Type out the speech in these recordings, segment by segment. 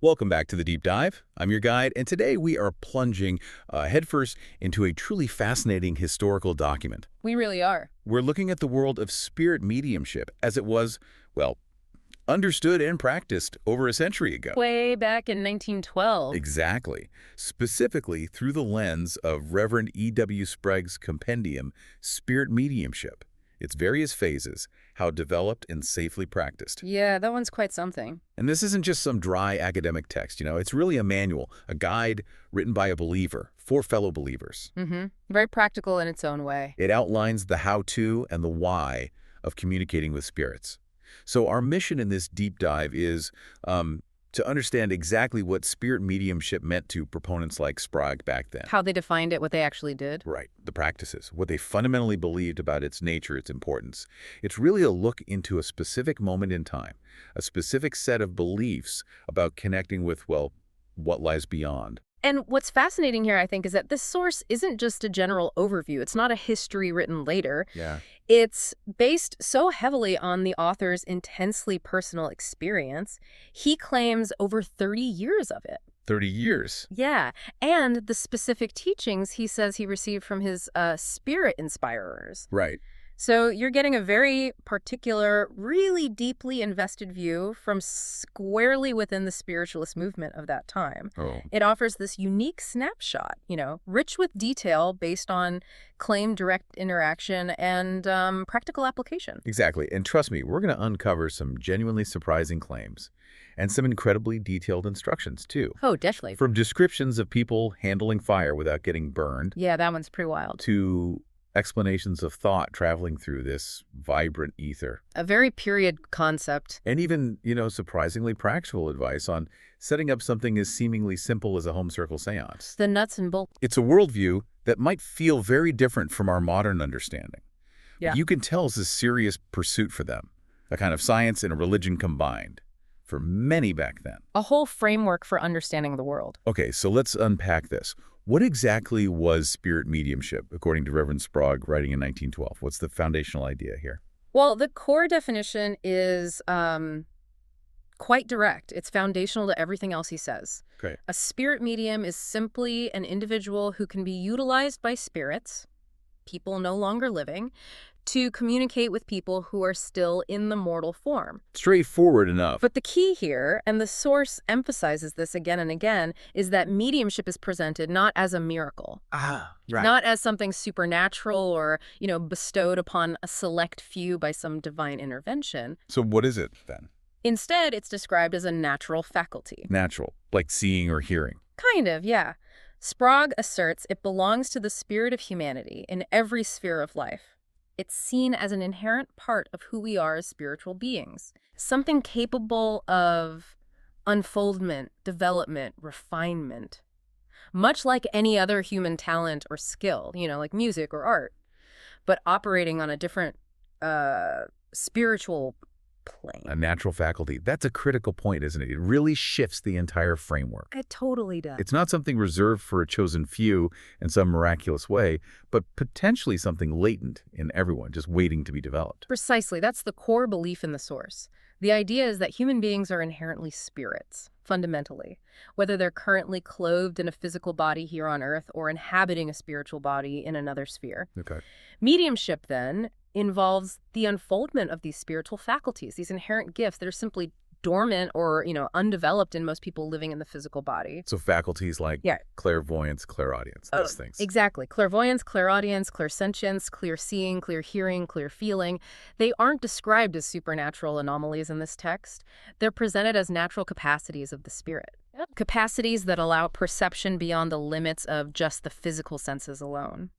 Welcome back to the Deep Dive. I'm your guide, and today we are plunging headfirst into a truly fascinating historical document. We really are. We're looking at the world of spirit mediumship as it was, well, understood and practiced over a century ago. Way back in 1912. Exactly. Specifically through the lens of Reverend E.W. Sprague's compendium, Spirit Mediumship, its various phases, how developed and safely practiced. Yeah, that one's quite something. And this isn't just some dry academic text, it's really a manual, a guide written by a believer for fellow believers. Very practical in its own way. It outlines the how-to and the why of communicating with spirits. So our mission in this deep dive is to understand exactly what spirit mediumship meant to proponents like Sprague back then. How they defined it, what they actually did. Right, the practices, what they fundamentally believed about its nature, its importance. It's really a look into a specific moment in time, a specific set of beliefs about connecting with, well, what lies beyond. And what's fascinating here, I think, is that this source isn't just a general overview. It's not a history written later. Yeah. It's based so heavily on the author's intensely personal experience. He claims over 30 years of it. 30 years. Yeah, and the specific teachings he says he received from his spirit inspirers. Right. So you're getting a very particular, really deeply invested view from squarely within the spiritualist movement of that time. Oh. It offers this unique snapshot, rich with detail based on claimed direct interaction and practical application. Exactly. And trust me, we're going to uncover some genuinely surprising claims and some incredibly detailed instructions, too. Oh, definitely. From descriptions of people handling fire without getting burned. Yeah, that one's pretty wild. To explanations of thought traveling through this vibrant ether. A very period concept. And even, surprisingly practical advice on setting up something as seemingly simple as a home circle seance. The nuts and bolts. It's a worldview that might feel very different from our modern understanding. Yeah. You can tell it's a serious pursuit for them, a kind of science and a religion combined, for many back then. A whole framework for understanding the world. Okay, so let's unpack this. What exactly was spirit mediumship, according to Reverend Sprague, writing in 1912? What's the foundational idea here? Well, the core definition is quite direct. It's foundational to everything else he says. Okay. A spirit medium is simply an individual who can be utilized by spirits, people no longer living, to communicate with people who are still in the mortal form. Straightforward enough. But the key here, and the source emphasizes this again and again, is that mediumship is presented not as a miracle. Right. Not as something supernatural or, bestowed upon a select few by some divine intervention. So what is it then? Instead, it's described as a natural faculty. Natural, like seeing or hearing. Kind of, yeah. Sprague asserts it belongs to the spirit of humanity in every sphere of life. It's seen as an inherent part of who we are as spiritual beings. Something capable of unfoldment, development, refinement. Much like any other human talent or skill, like music or art, but operating on a different spiritual plane. A natural faculty. That's a critical point, isn't it? It really shifts the entire framework. It totally does. It's not something reserved for a chosen few in some miraculous way, but potentially something latent in everyone, just waiting to be developed. Precisely. That's the core belief in the source. The idea is that human beings are inherently spirits, fundamentally, whether they're currently clothed in a physical body here on Earth or inhabiting a spiritual body in another sphere. Okay. Mediumship, then, involves the unfoldment of these spiritual faculties, these inherent gifts that are simply dormant or, undeveloped in most people living in the physical body. So faculties like clairvoyance, clairaudience, those things. Exactly. Clairvoyance, clairaudience, clairsentience, clear seeing, clear hearing, clear feeling. They aren't described as supernatural anomalies in this text. They're presented as natural capacities of the spirit. Capacities that allow perception beyond the limits of just the physical senses alone.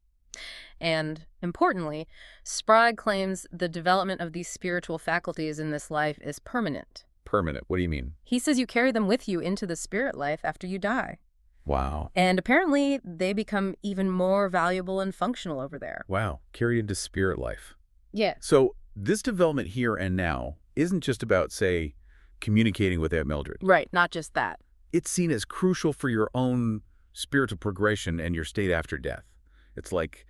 And, importantly, Sprague claims the development of these spiritual faculties in this life is permanent. Permanent? What do you mean? He says you carry them with you into the spirit life after you die. Wow. And apparently, they become even more valuable and functional over there. Wow. Carried into spirit life. Yeah. So this development here and now isn't just about, say, communicating with Aunt Mildred. Right, not just that. It's seen as crucial for your own spiritual progression and your state after death. It's like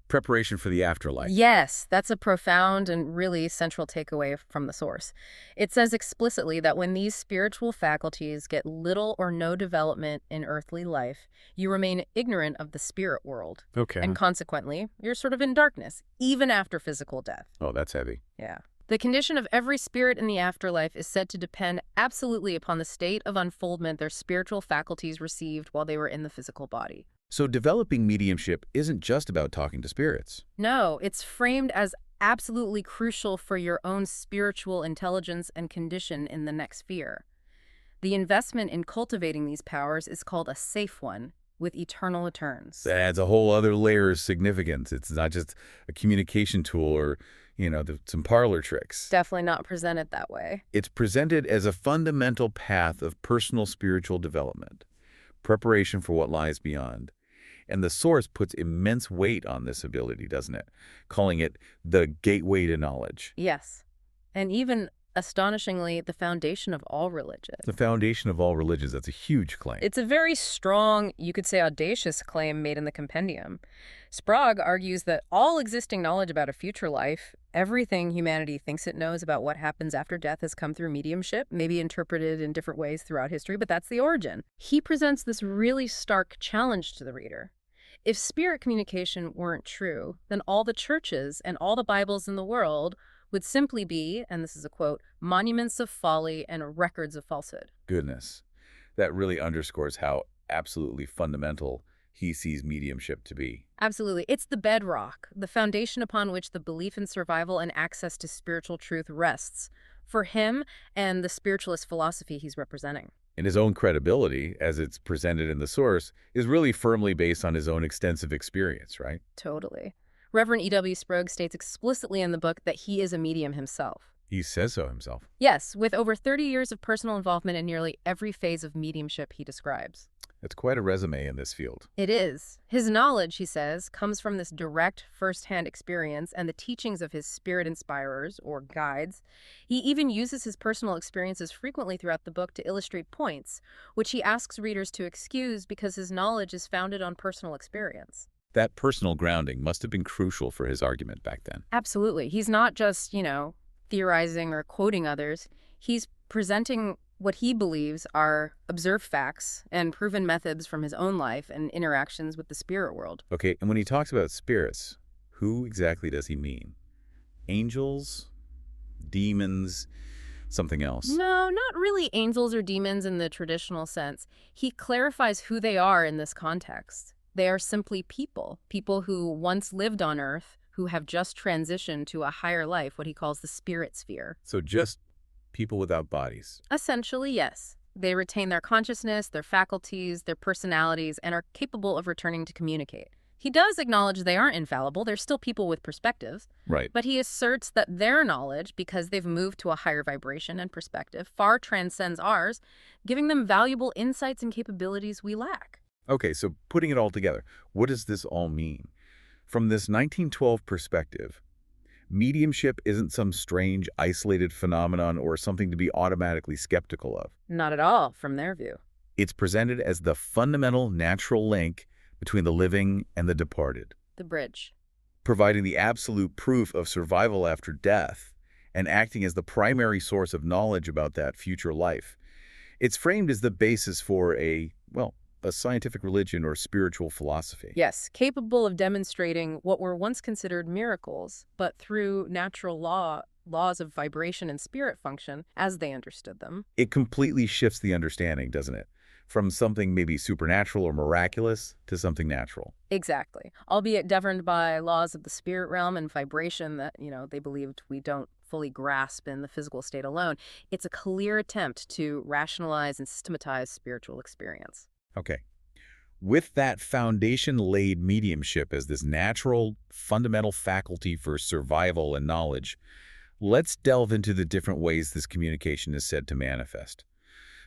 Preparation for the afterlife. Yes, that's a profound and really central takeaway from the source. It says explicitly that when these spiritual faculties get little or no development in earthly life, you remain ignorant of the spirit world. Okay. And consequently, you're sort of in darkness, even after physical death. Oh, that's heavy. Yeah. The condition of every spirit in the afterlife is said to depend absolutely upon the state of unfoldment their spiritual faculties received while they were in the physical body. So developing mediumship isn't just about talking to spirits. No, it's framed as absolutely crucial for your own spiritual intelligence and condition in the next sphere. The investment in cultivating these powers is called a safe one, with eternal returns. That adds a whole other layer of significance. It's not just a communication tool or, some parlor tricks. Definitely not presented that way. It's presented as a fundamental path of personal spiritual development, preparation for what lies beyond. And the source puts immense weight on this ability, doesn't it? Calling it the gateway to knowledge. Yes. And even, astonishingly, the foundation of all religion. The foundation of all religions. That's a huge claim. It's a very strong, you could say audacious claim made in the compendium. Sprague argues that all existing knowledge about a future life, everything humanity thinks it knows about what happens after death, has come through mediumship, maybe interpreted in different ways throughout history, but that's the origin. He presents this really stark challenge to the reader. If spirit communication weren't true, then all the churches and all the Bibles in the world would simply be, and this is a quote, monuments of folly and records of falsehood. Goodness. That really underscores how absolutely fundamental he sees mediumship to be. Absolutely. It's the bedrock, the foundation upon which the belief in survival and access to spiritual truth rests, for him and the spiritualist philosophy he's representing. And his own credibility, as it's presented in the source, is really firmly based on his own extensive experience, right? Totally. Reverend E.W. Sprague states explicitly in the book that he is a medium himself. He says so himself. Yes, with over 30 years of personal involvement in nearly every phase of mediumship he describes. It's quite a resume in this field. It is. His knowledge, he says, comes from this direct, first-hand experience and the teachings of his spirit inspirers, or guides. He even uses his personal experiences frequently throughout the book to illustrate points, which he asks readers to excuse because his knowledge is founded on personal experience. That personal grounding must have been crucial for his argument back then. Absolutely. He's not just, theorizing or quoting others. He's presenting what he believes are observed facts and proven methods from his own life and interactions with the spirit world. Okay, and when he talks about spirits, who exactly does he mean? Angels? Demons? Something else? No, not really angels or demons in the traditional sense. He clarifies who they are in this context. They are simply people who once lived on Earth, who have just transitioned to a higher life, what he calls the spirit sphere. So just people without bodies. Essentially, yes. They retain their consciousness, their faculties, their personalities, and are capable of returning to communicate. He does acknowledge they aren't infallible. They're still people with perspectives. Right. But he asserts that their knowledge, because they've moved to a higher vibration and perspective, far transcends ours, giving them valuable insights and capabilities we lack. Okay, so putting it all together, what does this all mean? From this 1912 perspective, mediumship isn't some strange, isolated phenomenon or something to be automatically skeptical of. Not at all, from their view. It's presented as the fundamental natural link between the living and the departed, The bridge. providing the absolute proof of survival after death and acting as the primary source of knowledge about that future life. It's framed as the basis for a scientific religion or spiritual philosophy. Yes, capable of demonstrating what were once considered miracles, but through natural laws of vibration and spirit function, as they understood them. It completely shifts the understanding, doesn't it? From something maybe supernatural or miraculous to something natural. Exactly. Albeit governed by laws of the spirit realm and vibration that, they believed we don't fully grasp in the physical state alone. It's a clear attempt to rationalize and systematize spiritual experience. Okay. With that foundation-laid mediumship as this natural, fundamental faculty for survival and knowledge, let's delve into the different ways this communication is said to manifest.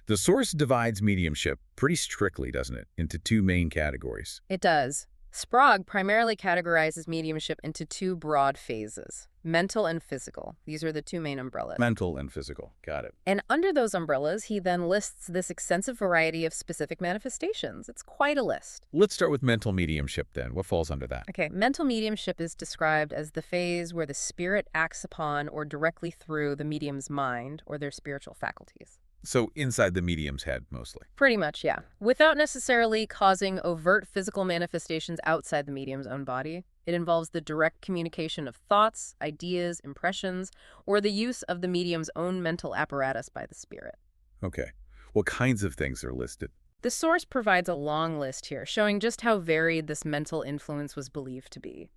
The source divides mediumship pretty strictly, doesn't it, into two main categories. It does. Sprague primarily categorizes mediumship into two broad phases, mental and physical. These are the two main umbrellas. Mental and physical. Got it. And under those umbrellas, he then lists this extensive variety of specific manifestations. It's quite a list. Let's start with mental mediumship then. What falls under that? Okay, mental mediumship is described as the phase where the spirit acts upon or directly through the medium's mind or their spiritual faculties. So inside the medium's head, mostly. Pretty much, yeah. Without necessarily causing overt physical manifestations outside the medium's own body, it involves the direct communication of thoughts, ideas, impressions, or the use of the medium's own mental apparatus by the spirit. Okay. What kinds of things are listed? The source provides a long list here, showing just how varied this mental influence was believed to be.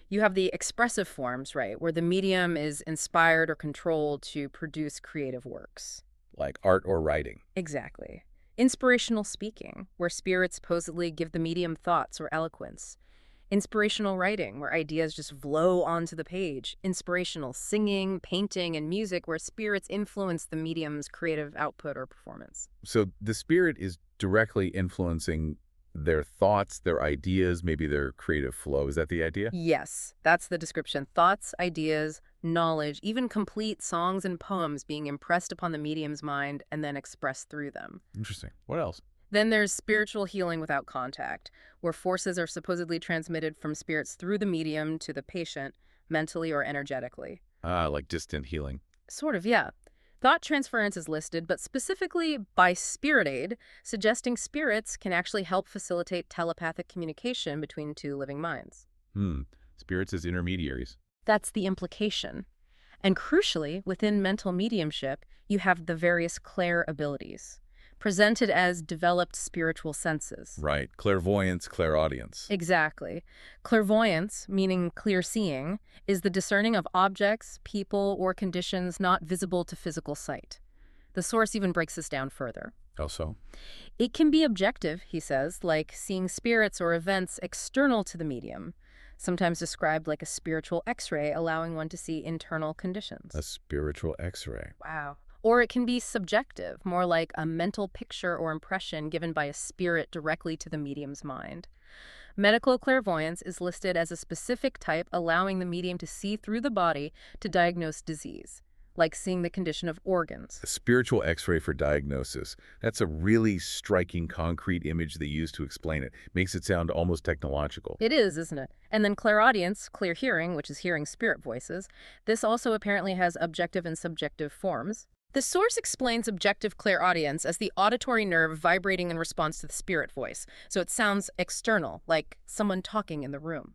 You have the expressive forms, right, where the medium is inspired or controlled to produce creative works. Like art or writing. Exactly. Inspirational speaking, where spirits supposedly give the medium thoughts or eloquence. Inspirational writing, where ideas just flow onto the page. Inspirational singing, painting, and music, where spirits influence the medium's creative output or performance. So the spirit is directly influencing their thoughts, their ideas, maybe their creative flow. Is that the idea? Yes, that's the description. Thoughts, ideas, knowledge, even complete songs and poems being impressed upon the medium's mind and then expressed through them. Interesting. What else? Then there's spiritual healing without contact, where forces are supposedly transmitted from spirits through the medium to the patient, mentally or energetically. Like distant healing. Sort of, yeah. Thought transference is listed, but specifically by spirit aid, suggesting spirits can actually help facilitate telepathic communication between two living minds. Spirits as intermediaries. That's the implication. And crucially, within mental mediumship, you have the various clair abilities, presented as developed spiritual senses. Right. Clairvoyance, clairaudience. Exactly. Clairvoyance, meaning clear seeing, is the discerning of objects, people, or conditions not visible to physical sight. The source even breaks this down further. How so? It can be objective, he says, like seeing spirits or events external to the medium, sometimes described like a spiritual X-ray, allowing one to see internal conditions. A spiritual X-ray. Wow. Or it can be subjective, more like a mental picture or impression given by a spirit directly to the medium's mind. Medical clairvoyance is listed as a specific type allowing the medium to see through the body to diagnose disease, like seeing the condition of organs. A spiritual X-ray for diagnosis. That's a really striking, concrete image they use to explain it. Makes it sound almost technological. It is, isn't it? And then clairaudience, clear hearing, which is hearing spirit voices. This also apparently has objective and subjective forms. The source explains objective clairaudience as the auditory nerve vibrating in response to the spirit voice, so it sounds external, like someone talking in the room.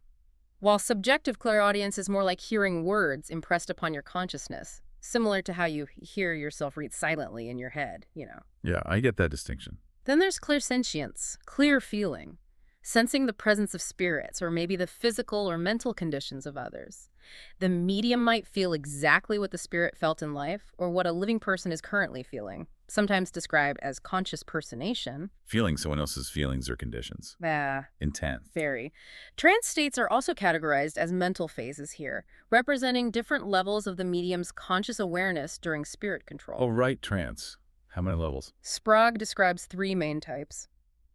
While subjective clairaudience is more like hearing words impressed upon your consciousness, similar to how you hear yourself read silently in your head, you know. Yeah, I get that distinction. Then there's clairsentience, clear feeling, sensing the presence of spirits or maybe the physical or mental conditions of others. The medium might feel exactly what the spirit felt in life or what a living person is currently feeling, sometimes described as conscious personation. Feeling someone else's feelings or conditions. Intense. Very. Trance states are also categorized as mental phases here, representing different levels of the medium's conscious awareness during spirit control. Oh, right, trance. How many levels? Sprague describes three main types.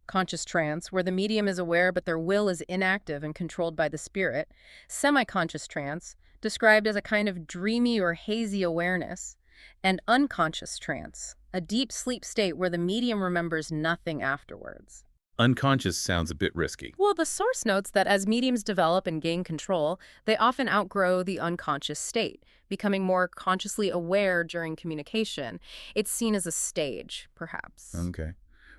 Conscious trance, where the medium is aware but their will is inactive and controlled by the spirit. Semi-conscious trance, described as a kind of dreamy or hazy awareness. And unconscious trance, a deep sleep state where the medium remembers nothing afterwards. Unconscious sounds a bit risky. Well, the source notes that as mediums develop and gain control, they often outgrow the unconscious state, becoming more consciously aware during communication. It's seen as a stage, perhaps. Okay.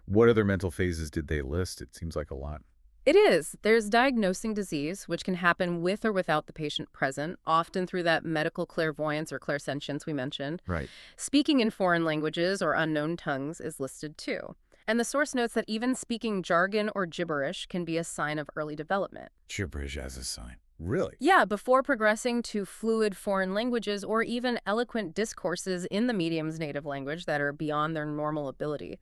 What other mental phases did they list? It seems like a lot. It is. There's diagnosing disease, which can happen with or without the patient present, often through that medical clairvoyance or clairsentience we mentioned. Right. Speaking in foreign languages or unknown tongues is listed too. And the source notes that even speaking jargon or gibberish can be a sign of early development. Gibberish as a sign. Really? Yeah, before progressing to fluid foreign languages or even eloquent discourses in the medium's native language that are beyond their normal ability.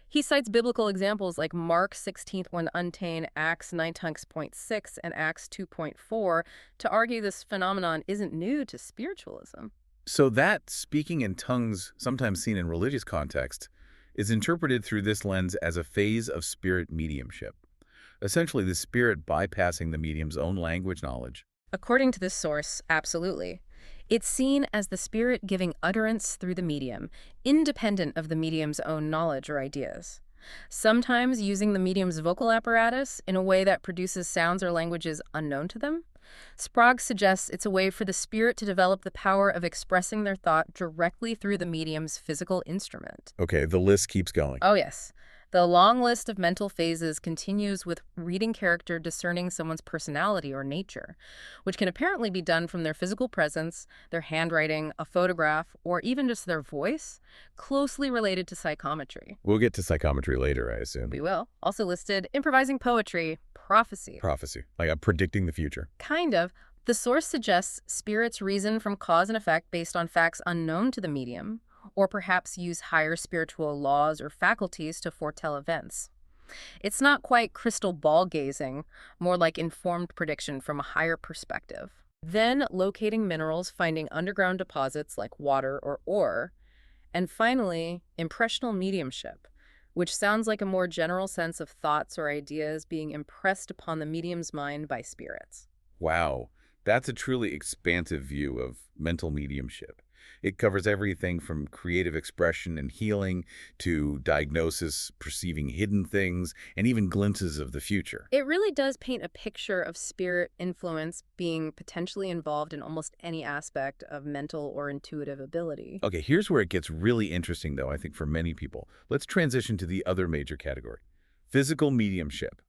He cites biblical examples like Mark 16:1 untain, Acts 9:6, and Acts 2:4 to argue this phenomenon isn't new to spiritualism. So that speaking in tongues, sometimes seen in religious context, is interpreted through this lens as a phase of spirit mediumship. Essentially, the spirit bypassing the medium's own language knowledge. According to this source, absolutely. It's seen as the spirit giving utterance through the medium, independent of the medium's own knowledge or ideas. Sometimes using the medium's vocal apparatus in a way that produces sounds or languages unknown to them. Sprague suggests it's a way for the spirit to develop the power of expressing their thought directly through the medium's physical instrument. Okay, the list keeps going. Oh, yes. The long list of mental phases continues with reading character discerning someone's personality or nature, which can apparently be done from their physical presence, their handwriting, a photograph, or even just their voice, closely related to psychometry. We'll get to psychometry later, I assume. We will. Also listed, improvising poetry, prophecy. Prophecy, like I'm predicting the future. Kind of. The source suggests spirits reason from cause and effect based on facts unknown to the medium, or perhaps use higher spiritual laws or faculties to foretell events. It's not quite crystal ball gazing, more like informed prediction from a higher perspective. Then locating minerals, finding underground deposits like water or ore, and finally, impressional mediumship, which sounds like a more general sense of thoughts or ideas being impressed upon the medium's mind by spirits. Wow, that's a truly expansive view of mental mediumship. It covers everything from creative expression and healing to diagnosis, perceiving hidden things, and even glimpses of the future. It really does paint a picture of spirit influence being potentially involved in almost any aspect of mental or intuitive ability. Okay, here's where it gets really interesting, though, I think, for many people. Let's transition to the other major category, physical mediumship.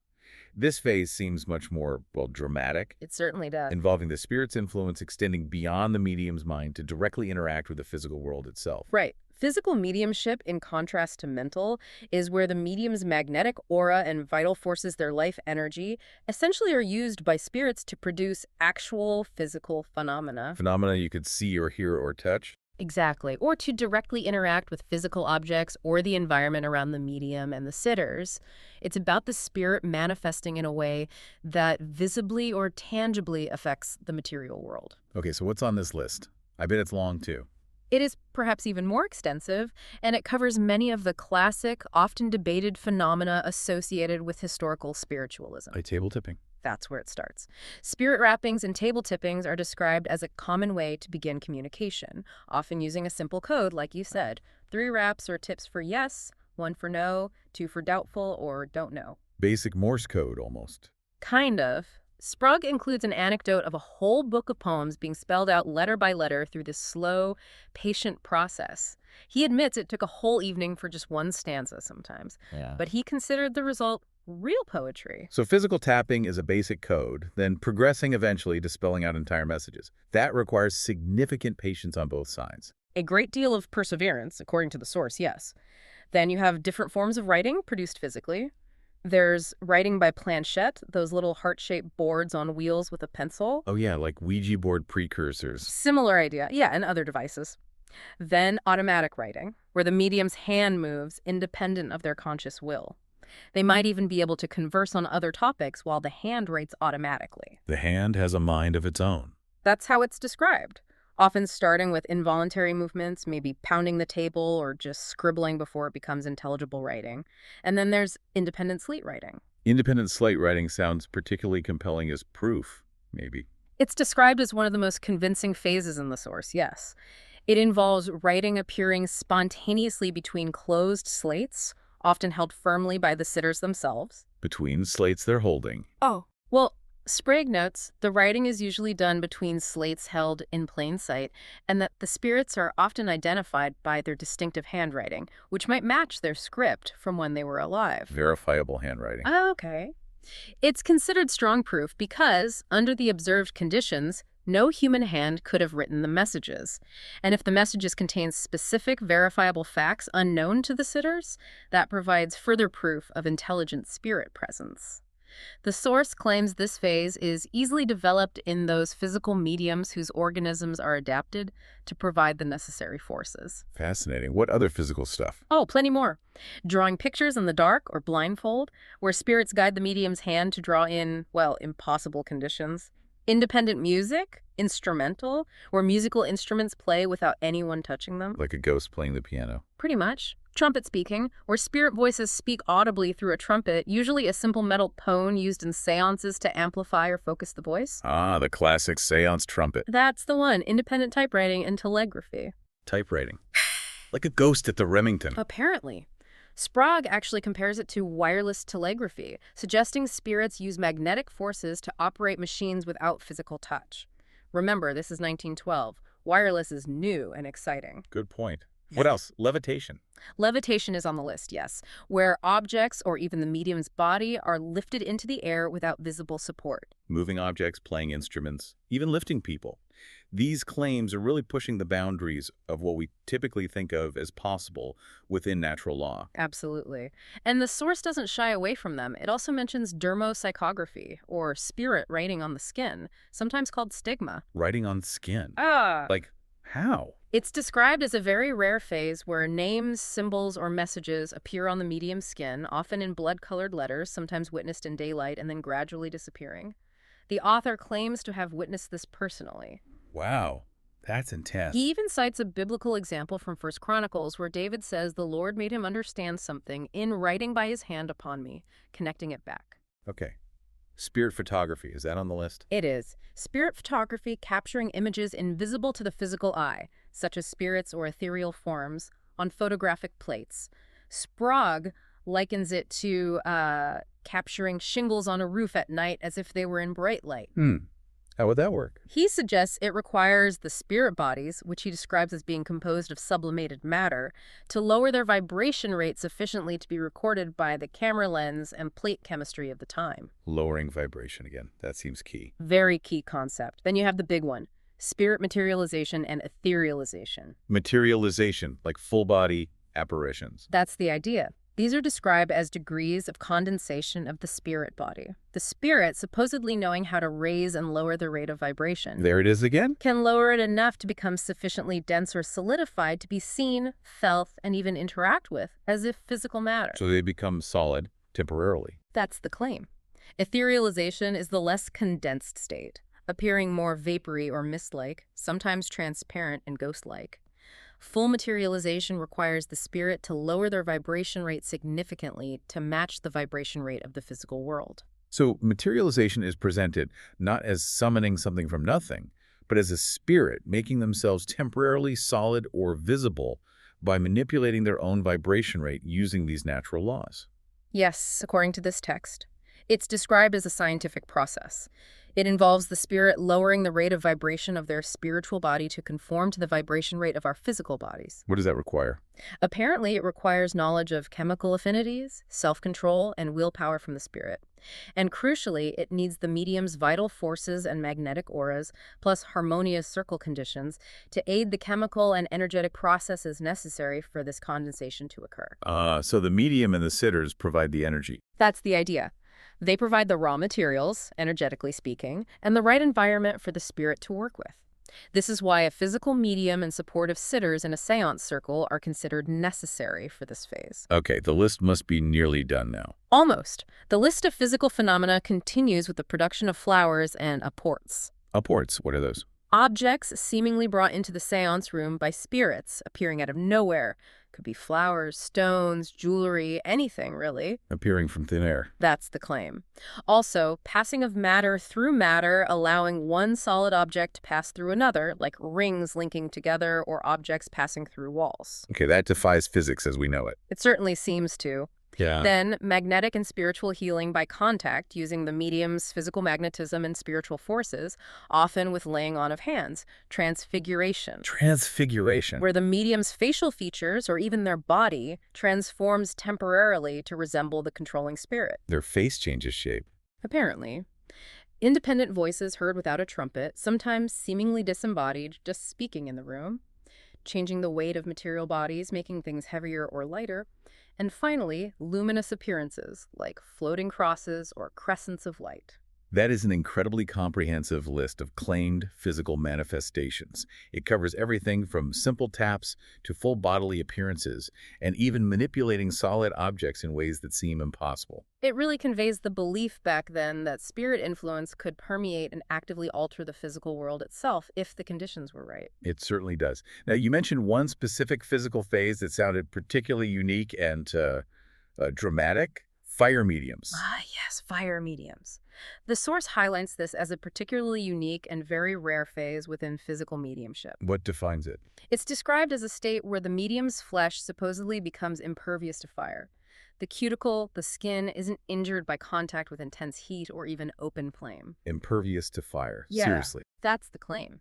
This phase seems much more, well, dramatic, It certainly does. involving the spirit's influence extending beyond the medium's mind to directly interact with the physical world itself. Right. Physical mediumship, in contrast to mental, is where the medium's magnetic aura and vital forces, their life energy, essentially are used by spirits to produce actual physical phenomena. Phenomena you could see or hear or touch. Exactly. Or to directly interact with physical objects or the environment around the medium and the sitters. It's about the spirit manifesting in a way that visibly or tangibly affects the material world. Okay, so what's on this list? I bet it's long, too. It is perhaps even more extensive, and it covers many of the classic, often debated phenomena associated with historical spiritualism. Like table tipping. That's where it starts. Spirit rappings and table tippings are described as a common way to begin communication, often using a simple code, like you said. 3 raps or tips for yes, 1 for no, 2 for doubtful or don't know. Basic Morse code, almost. Kind of. Sprague includes an anecdote of a whole book of poems being spelled out letter by letter through this slow, patient process. He admits it took a whole evening for just 1 stanza sometimes, but he considered the result real poetry. So physical tapping is a basic code, then progressing eventually to spelling out entire messages. That requires significant patience on both sides. A great deal of perseverance, according to the source, yes. Then you have different forms of writing produced physically. There's writing by planchette, those little heart-shaped boards on wheels with a pencil. Oh yeah, like Ouija board precursors. Similar idea, yeah, and other devices. Then automatic writing, where the medium's hand moves independent of their conscious will. They might even be able to converse on other topics while the hand writes automatically. The hand has a mind of its own. That's how it's described, often starting with involuntary movements, maybe pounding the table or just scribbling before it becomes intelligible writing. And then there's independent slate writing. Independent slate writing sounds particularly compelling as proof, maybe. It's described as one of the most convincing phases in the source, yes. It involves writing appearing spontaneously between closed slates, often held firmly by the sitters themselves. Between slates they're holding. Oh. Well, Sprague notes the writing is usually done between slates held in plain sight, and that the spirits are often identified by their distinctive handwriting, which might match their script from when they were alive. Verifiable handwriting. Oh, okay. It's considered strong proof because, under the observed conditions, no human hand could have written the messages. And if the messages contain specific verifiable facts unknown to the sitters, that provides further proof of intelligent spirit presence. The source claims this phase is easily developed in those physical mediums whose organisms are adapted to provide the necessary forces. Fascinating. What other physical stuff? Oh, plenty more. Drawing pictures in the dark or blindfold, where spirits guide the medium's hand to draw in, well, impossible conditions. Independent music, instrumental, where musical instruments play without anyone touching them. Like a ghost playing the piano. Pretty much. Trumpet speaking, where spirit voices speak audibly through a trumpet, usually a simple metal pone used in seances to amplify or focus the voice. Ah, the classic seance trumpet. That's the one. Independent typewriting and telegraphy. Typewriting. Like a ghost at the Remington. Apparently. Sprague actually compares it to wireless telegraphy, suggesting spirits use magnetic forces to operate machines without physical touch. Remember, this is 1912. Wireless is new and exciting. Good point. What else? Levitation. Levitation is on the list, yes, where objects or even the medium's body are lifted into the air without visible support. Moving objects, playing instruments, even lifting people. These claims are really pushing the boundaries of what we typically think of as possible within natural law. Absolutely. And the source doesn't shy away from them. It also mentions dermopsychography, or spirit writing on the skin, sometimes called stigma. Writing on skin. Ah! Like, how? It's described as a very rare phase where names, symbols, or messages appear on the medium's skin, often in blood-colored letters, sometimes witnessed in daylight and then gradually disappearing. The author claims to have witnessed this personally. Wow, that's intense. He even cites a biblical example from 1 Chronicles where David says the Lord made him understand something in writing by his hand upon me, connecting it back. Okay. Spirit photography, is that on the list? It is. Spirit photography capturing images invisible to the physical eye, such as spirits or ethereal forms, on photographic plates. Sprague likens it to capturing shingles on a roof at night as if they were in bright light. How would that work? He suggests it requires the spirit bodies, which he describes as being composed of sublimated matter, to lower their vibration rate sufficiently to be recorded by the camera lens and plate chemistry of the time. Lowering vibration again. That seems key. Very key concept. Then you have the big one, spirit materialization and etherealization. Materialization, like full-body apparitions. That's the idea. These are described as degrees of condensation of the spirit body. The spirit, supposedly knowing how to raise and lower the rate of vibration, There it is again? can lower it enough to become sufficiently dense or solidified to be seen, felt, and even interact with, as if physical matter. So they become solid temporarily. That's the claim. Etherealization is the less condensed state, appearing more vapory or mist-like, sometimes transparent and ghost-like. Full materialization requires the spirit to lower their vibration rate significantly to match the vibration rate of the physical world. So materialization is presented not as summoning something from nothing, but as a spirit making themselves temporarily solid or visible by manipulating their own vibration rate using these natural laws. Yes, according to this text. It's described as a scientific process. It involves the spirit lowering the rate of vibration of their spiritual body to conform to the vibration rate of our physical bodies. What does that require? Apparently, it requires knowledge of chemical affinities, self-control, and willpower from the spirit. And crucially, it needs the medium's vital forces and magnetic auras, plus harmonious circle conditions, to aid the chemical and energetic processes necessary for this condensation to occur. So the medium and the sitters provide the energy. That's the idea. They provide the raw materials, energetically speaking, and the right environment for the spirit to work with. This is why a physical medium and supportive sitters in a seance circle are considered necessary for this phase. Okay, the list must be nearly done now. Almost. The list of physical phenomena continues with the production of flowers and apports. Apports, what are those? Objects seemingly brought into the seance room by spirits appearing out of nowhere. Could be flowers, stones, jewelry, anything, really. Appearing from thin air. That's the claim. Also, passing of matter through matter, allowing one solid object to pass through another, like rings linking together or objects passing through walls. Okay, that defies physics as we know it. It certainly seems to. Yeah. Then, magnetic and spiritual healing by contact using the medium's physical magnetism and spiritual forces, often with laying on of hands. Transfiguration. Transfiguration. Where the medium's facial features, or even their body, transforms temporarily to resemble the controlling spirit. Their face changes shape. Apparently. Independent voices heard without a trumpet, sometimes seemingly disembodied, just speaking in the room. Changing the weight of material bodies, making things heavier or lighter. And finally, luminous appearances, like floating crosses or crescents of light. That is an incredibly comprehensive list of claimed physical manifestations. It covers everything from simple taps to full bodily appearances, and even manipulating solid objects in ways that seem impossible. It really conveys the belief back then that spirit influence could permeate and actively alter the physical world itself if the conditions were right. It certainly does. Now, you mentioned one specific physical phase that sounded particularly unique and dramatic. Fire mediums. Ah, yes, fire mediums. The source highlights this as a particularly unique and very rare phase within physical mediumship. What defines it? It's described as a state where the medium's flesh supposedly becomes impervious to fire. The cuticle, the skin, isn't injured by contact with intense heat or even open flame. Impervious to fire. Yeah. Seriously. That's the claim.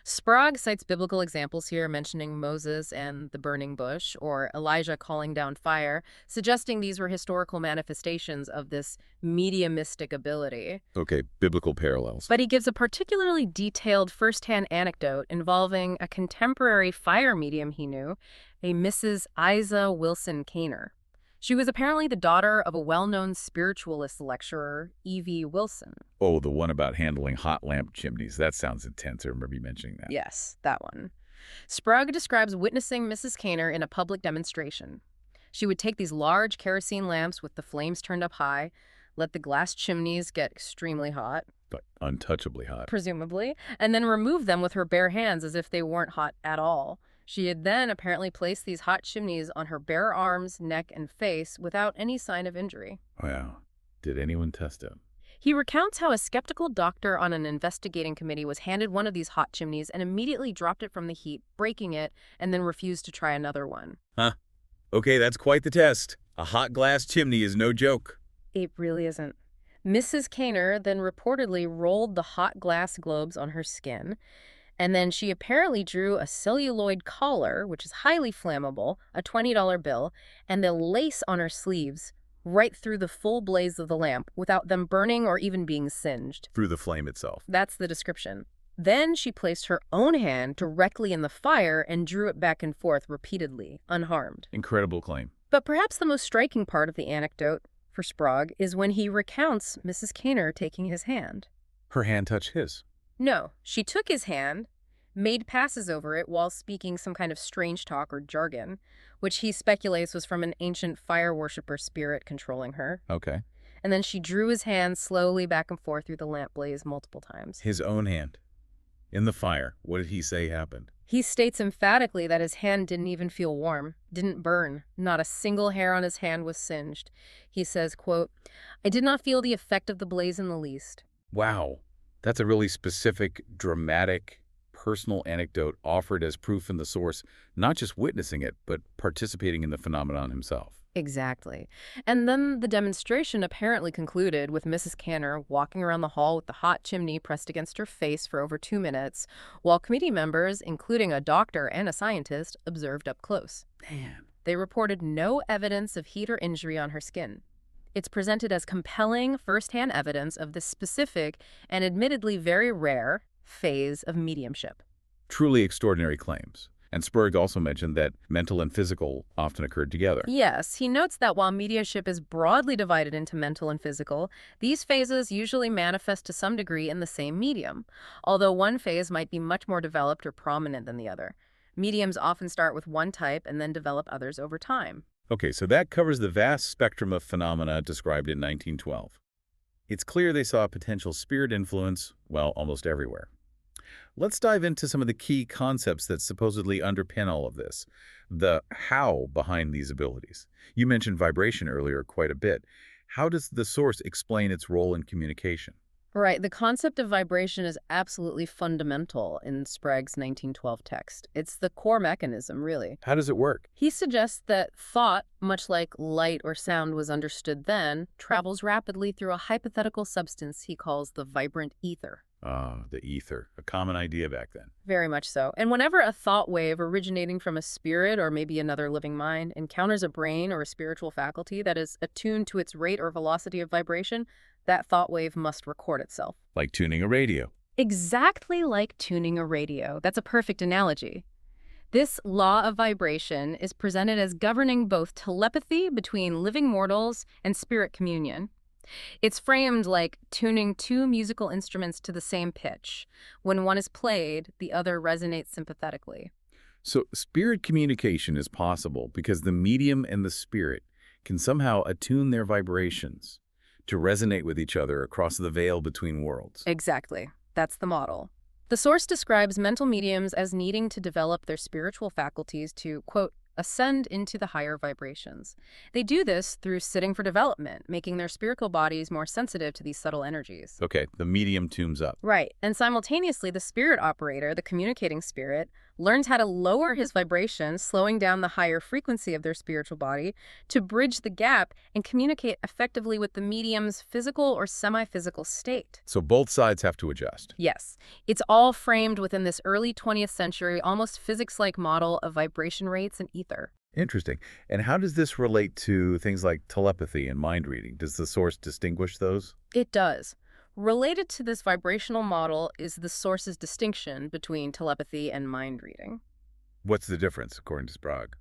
Sprague cites biblical examples here, mentioning Moses and the burning bush, or Elijah calling down fire, suggesting these were historical manifestations of this mediumistic ability. Okay, biblical parallels. But he gives a particularly detailed first-hand anecdote involving a contemporary fire medium he knew, a Mrs. Isa Wilson Kaner. She was apparently the daughter of a well-known spiritualist lecturer, E.V. Wilson. Oh, the one about handling hot lamp chimneys. That sounds intense. I remember you mentioning that. Yes, that one. Sprague describes witnessing Mrs. Kaner in a public demonstration. She would take these large kerosene lamps with the flames turned up high, let the glass chimneys get extremely hot, But untouchably hot. presumably, and then remove them with her bare hands as if they weren't hot at all. She had then apparently placed these hot chimneys on her bare arms, neck, and face without any sign of injury. Wow. Did anyone test it? He recounts how a skeptical doctor on an investigating committee was handed one of these hot chimneys and immediately dropped it from the heat, breaking it, and then refused to try another one. Huh. Okay, that's quite the test. A hot glass chimney is no joke. It really isn't. Mrs. Kaner then reportedly rolled the hot glass globes on her skin, and then she apparently drew a celluloid collar, which is highly flammable, a $20 bill, and the lace on her sleeves right through the full blaze of the lamp without them burning or even being singed. Through the flame itself. That's the description. Then she placed her own hand directly in the fire and drew it back and forth repeatedly, unharmed. Incredible claim. But perhaps the most striking part of the anecdote for Sprague is when he recounts Mrs. Kaner taking his hand. Her hand touched his. No, she took his hand, made passes over it while speaking some kind of strange talk or jargon, which he speculates was from an ancient fire worshiper spirit controlling her. Okay. And then she drew his hand slowly back and forth through the lamp blaze multiple times. His own hand. In the fire. What did he say happened? He states emphatically that his hand didn't even feel warm, didn't burn. Not a single hair on his hand was singed. He says, quote, "I did not feel the effect of the blaze in the least." Wow. That's a really specific, dramatic, personal anecdote offered as proof in the source, not just witnessing it, but participating in the phenomenon himself. Exactly. And then the demonstration apparently concluded with Mrs. Kaner walking around the hall with the hot chimney pressed against her face for over 2 minutes, while committee members, including a doctor and a scientist, observed up close. Man. They reported no evidence of heat or injury on her skin. It's presented as compelling first-hand evidence of this specific and admittedly very rare phase of mediumship. Truly extraordinary claims. And Sprague also mentioned that mental and physical often occurred together. Yes, he notes that while mediumship is broadly divided into mental and physical, these phases usually manifest to some degree in the same medium, although one phase might be much more developed or prominent than the other. Mediums often start with one type and then develop others over time. Okay, so that covers the vast spectrum of phenomena described in 1912. It's clear they saw potential spirit influence, well, almost everywhere. Let's dive into some of the key concepts that supposedly underpin all of this, the how behind these abilities. You mentioned vibration earlier quite a bit. How does the source explain its role in communication? Right, the concept of vibration is absolutely fundamental in Sprague's 1912 text. It's the core mechanism, really. How does it work? He suggests that thought, much like light or sound was understood then, travels rapidly through a hypothetical substance he calls the vibrant ether. Ah, the ether, a common idea back then. Very much so. And whenever a thought wave originating from a spirit or maybe another living mind encounters a brain or a spiritual faculty that is attuned to its rate or velocity of vibration, that thought wave must record itself. Like tuning a radio. Exactly like tuning a radio. That's a perfect analogy. This law of vibration is presented as governing both telepathy between living mortals and spirit communion. It's framed like tuning two musical instruments to the same pitch. When one is played, the other resonates sympathetically. So spirit communication is possible because the medium and the spirit can somehow attune their vibrations to resonate with each other across the veil between worlds. Exactly. That's the model. The source describes mental mediums as needing to develop their spiritual faculties to, quote, ascend into the higher vibrations. They do this through sitting for development, making their spiritual bodies more sensitive to these subtle energies. Okay, the medium tunes up. Right. And simultaneously, the spirit operator, the communicating spirit, learns how to lower his vibration, slowing down the higher frequency of their spiritual body to bridge the gap and communicate effectively with the medium's physical or semi-physical state. So both sides have to adjust. Yes, it's all framed within this early 20th century, almost physics-like model of vibration rates and ether. Interesting. And how does this relate to things like telepathy and mind reading? Does the source distinguish those? It does. Related to this vibrational model is the source's distinction between telepathy and mind reading. What's the difference, according to Sprague?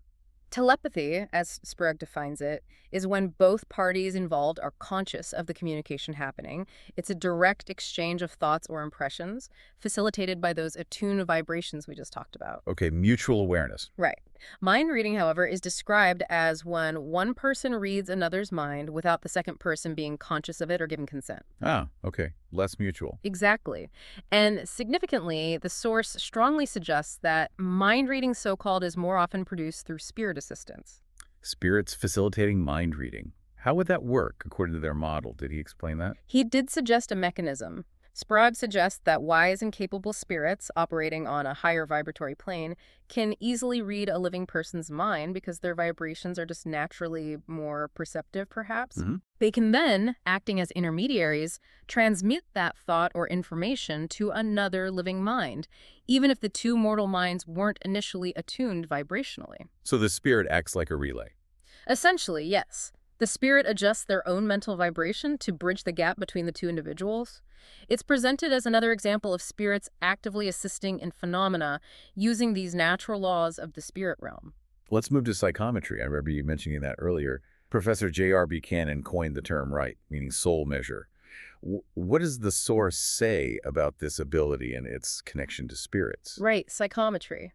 Telepathy, as Sprague defines it, is when both parties involved are conscious of the communication happening. It's a direct exchange of thoughts or impressions, facilitated by those attuned vibrations we just talked about. Okay, mutual awareness. Right. Mind reading, however, is described as when one person reads another's mind without the second person being conscious of it or giving consent. Ah, okay. Less mutual. Exactly. And significantly, the source strongly suggests that mind reading, so-called, is more often produced through spirit assistance. Spirits facilitating mind reading. How would that work, according to their model? Did he explain that? He did suggest a mechanism. Sprague suggests that wise and capable spirits operating on a higher vibratory plane can easily read a living person's mind because their vibrations are just naturally more perceptive, perhaps. They can then, acting as intermediaries, transmit that thought or information to another living mind, even if the two mortal minds weren't initially attuned vibrationally. So the spirit acts like a relay. Essentially, yes. The spirit adjusts their own mental vibration to bridge the gap between the two individuals. It's presented as another example of spirits actively assisting in phenomena using these natural laws of the spirit realm. Let's move to psychometry. I remember you mentioning that earlier. Professor J.R. Buchanan coined the term right, meaning soul measure. What does the source say about this ability and its connection to spirits? Right, psychometry.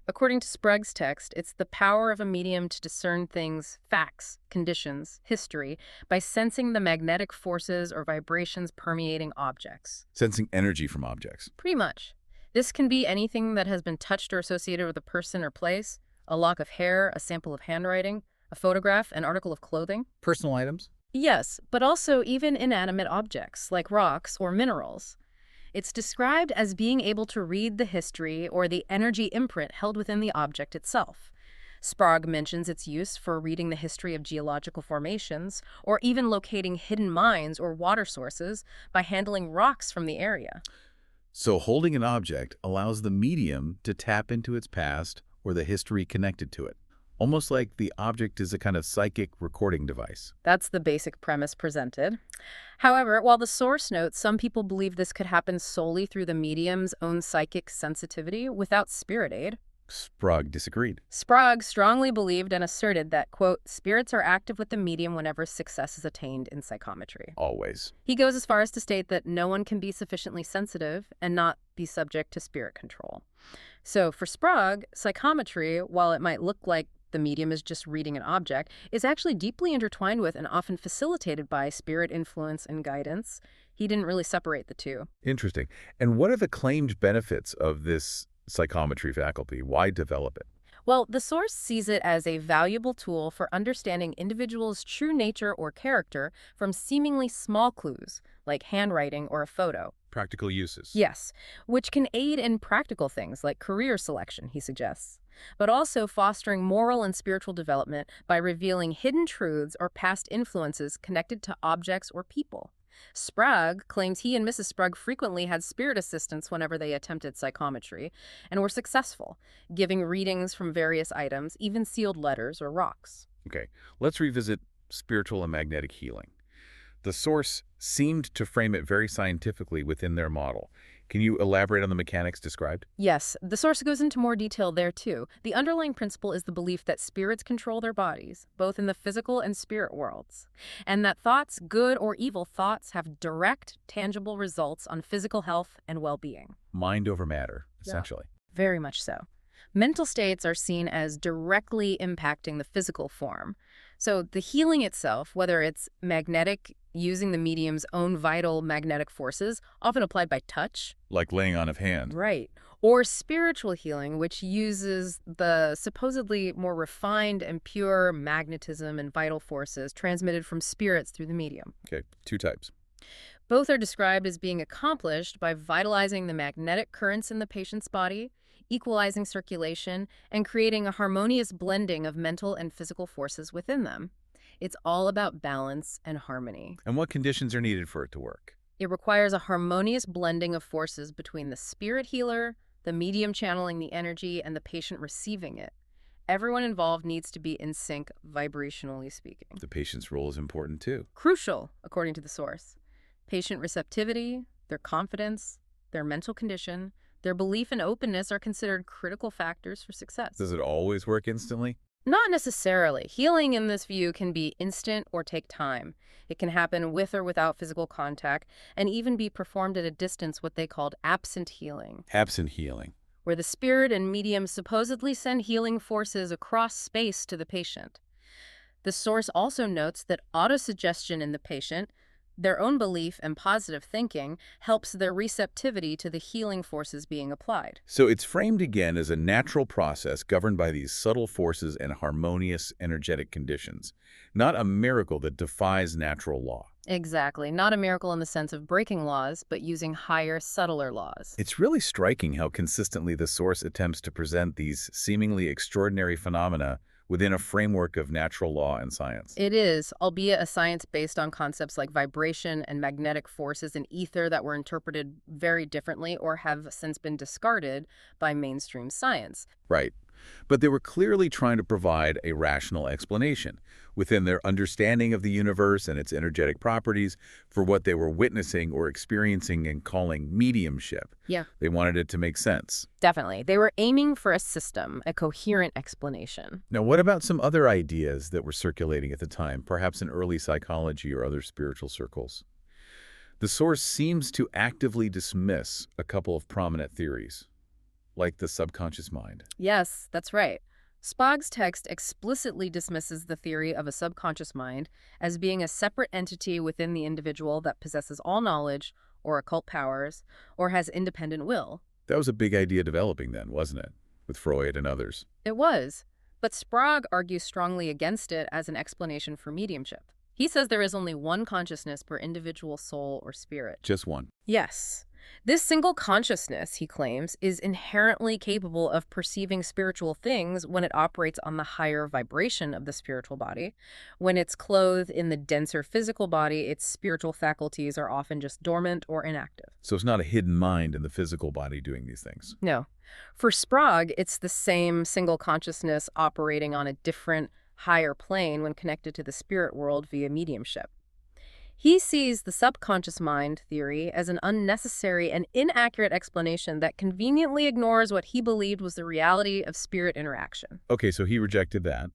According to Sprague's text, it's the power of a medium to discern things, facts, conditions, history, by sensing the magnetic forces or vibrations permeating objects. Sensing energy from objects. Pretty much. This can be anything that has been touched or associated with a person or place, a lock of hair, a sample of handwriting, a photograph, an article of clothing. Personal items? Yes, but also even inanimate objects like rocks or minerals. It's described as being able to read the history or the energy imprint held within the object itself. Sprague mentions its use for reading the history of geological formations or even locating hidden mines or water sources by handling rocks from the area. So holding an object allows the medium to tap into its past or the history connected to it. Almost like the object is a kind of psychic recording device. That's the basic premise presented. However, while the source notes some people believe this could happen solely through the medium's own psychic sensitivity without spirit aid, Sprague disagreed. Sprague strongly believed and asserted that, quote, spirits are active with the medium whenever success is attained in psychometry. Always. He goes as far as to state that no one can be sufficiently sensitive and not be subject to spirit control. So for Sprague, psychometry, while it might look like the medium is just reading an object, is actually deeply intertwined with and often facilitated by spirit influence and guidance. He didn't really separate the two. Interesting. And what are the claimed benefits of this psychometry faculty? Why develop it? Well, the source sees it as a valuable tool for understanding individuals' true nature or character from seemingly small clues, like handwriting or a photo. Practical uses. Yes, which can aid in practical things like career selection, he suggests, but also fostering moral and spiritual development by revealing hidden truths or past influences connected to objects or people. Sprague claims he and Mrs. Sprague frequently had spirit assistants whenever they attempted psychometry and were successful, giving readings from various items, even sealed letters or rocks. Okay, let's revisit spiritual and magnetic healing. The source seemed to frame it very scientifically within their model. Can you elaborate on the mechanics described? Yes, the source goes into more detail there too. The underlying principle is the belief that spirits control their bodies, both in the physical and spirit worlds, and that thoughts, good or evil thoughts, have direct, tangible results on physical health and well-being. Mind over matter, Yeah. essentially. Very much so. Mental states are seen as directly impacting the physical form. So the healing itself, whether it's magnetic, using the medium's own vital magnetic forces, often applied by touch, Like laying on of hands. right, or spiritual healing, which uses the supposedly more refined and pure magnetism and vital forces transmitted from spirits through the medium. Okay, two types. Both are described as being accomplished by vitalizing the magnetic currents in the patient's body, equalizing circulation, and creating a harmonious blending of mental and physical forces within them. It's all about balance and harmony. And what conditions are needed for it to work? It requires a harmonious blending of forces between the spirit healer, the medium channeling the energy, and the patient receiving it. Everyone involved needs to be in sync, vibrationally speaking. The patient's role is important too. Crucial, according to the source. Patient receptivity, their confidence, their mental condition, their belief and openness are considered critical factors for success. Does it always work instantly? Not necessarily. Healing in this view can be instant or take time. It can happen with or without physical contact and even be performed at a distance, what they called absent healing, Absent healing. where the spirit and medium supposedly send healing forces across space to the patient. The source also notes that autosuggestion in the patient, their own belief and positive thinking, helps their receptivity to the healing forces being applied. So it's framed again as a natural process governed by these subtle forces and harmonious energetic conditions, not a miracle that defies natural law. Exactly. Not a miracle in the sense of breaking laws, but using higher, subtler laws. It's really striking how consistently the source attempts to present these seemingly extraordinary phenomena within a framework of natural law and science. It is, albeit a science based on concepts like vibration and magnetic forces and ether that were interpreted very differently or have since been discarded by mainstream science. Right. But they were clearly trying to provide a rational explanation within their understanding of the universe and its energetic properties for what they were witnessing or experiencing and calling mediumship. Yeah. They wanted it to make sense. Definitely. They were aiming for a system, a coherent explanation. Now, what about some other ideas that were circulating at the time, perhaps in early psychology or other spiritual circles? The source seems to actively dismiss a couple of prominent theories, like the subconscious mind. Yes, that's right. Sprague's text explicitly dismisses the theory of a subconscious mind as being a separate entity within the individual that possesses all knowledge or occult powers or has independent will. That was a big idea developing then, wasn't it? With Freud and others. It was, but Sprague argues strongly against it as an explanation for mediumship. He says there is only one consciousness per individual soul or spirit. Just one. Yes. This single consciousness, he claims, is inherently capable of perceiving spiritual things when it operates on the higher vibration of the spiritual body. When it's clothed in the denser physical body, its spiritual faculties are often just dormant or inactive. So it's not a hidden mind in the physical body doing these things. No. For Sprague, it's the same single consciousness operating on a different, higher plane when connected to the spirit world via mediumship. He sees the subconscious mind theory as an unnecessary and inaccurate explanation that conveniently ignores what he believed was the reality of spirit interaction. Okay, so he rejected that.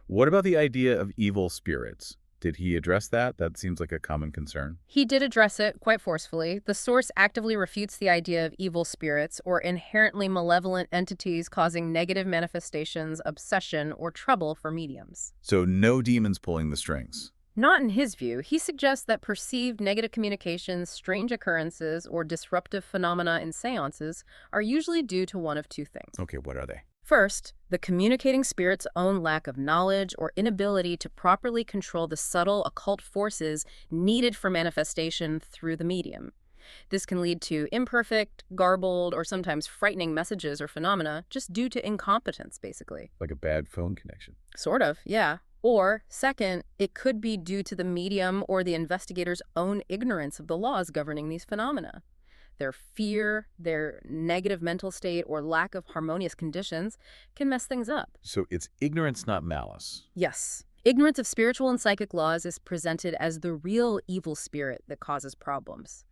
What about the idea of evil spirits? Did he address that? That seems like a common concern. He did address it quite forcefully. The source actively refutes the idea of evil spirits or inherently malevolent entities causing negative manifestations, obsession, or trouble for mediums. So no demons pulling the strings. Not in his view. He suggests that perceived negative communications, strange occurrences, or disruptive phenomena in seances are usually due to one of two things. Okay, what are they? First, the communicating spirit's own lack of knowledge or inability to properly control the subtle occult forces needed for manifestation through the medium. This can lead to imperfect, garbled, or sometimes frightening messages or phenomena just due to incompetence, basically. Like a bad phone connection. Sort of, yeah. Or, second, it could be due to the medium or the investigator's own ignorance of the laws governing these phenomena. Their fear, their negative mental state, or lack of harmonious conditions can mess things up. So it's ignorance, not malice. Yes. Ignorance of spiritual and psychic laws is presented as the real evil spirit that causes problems.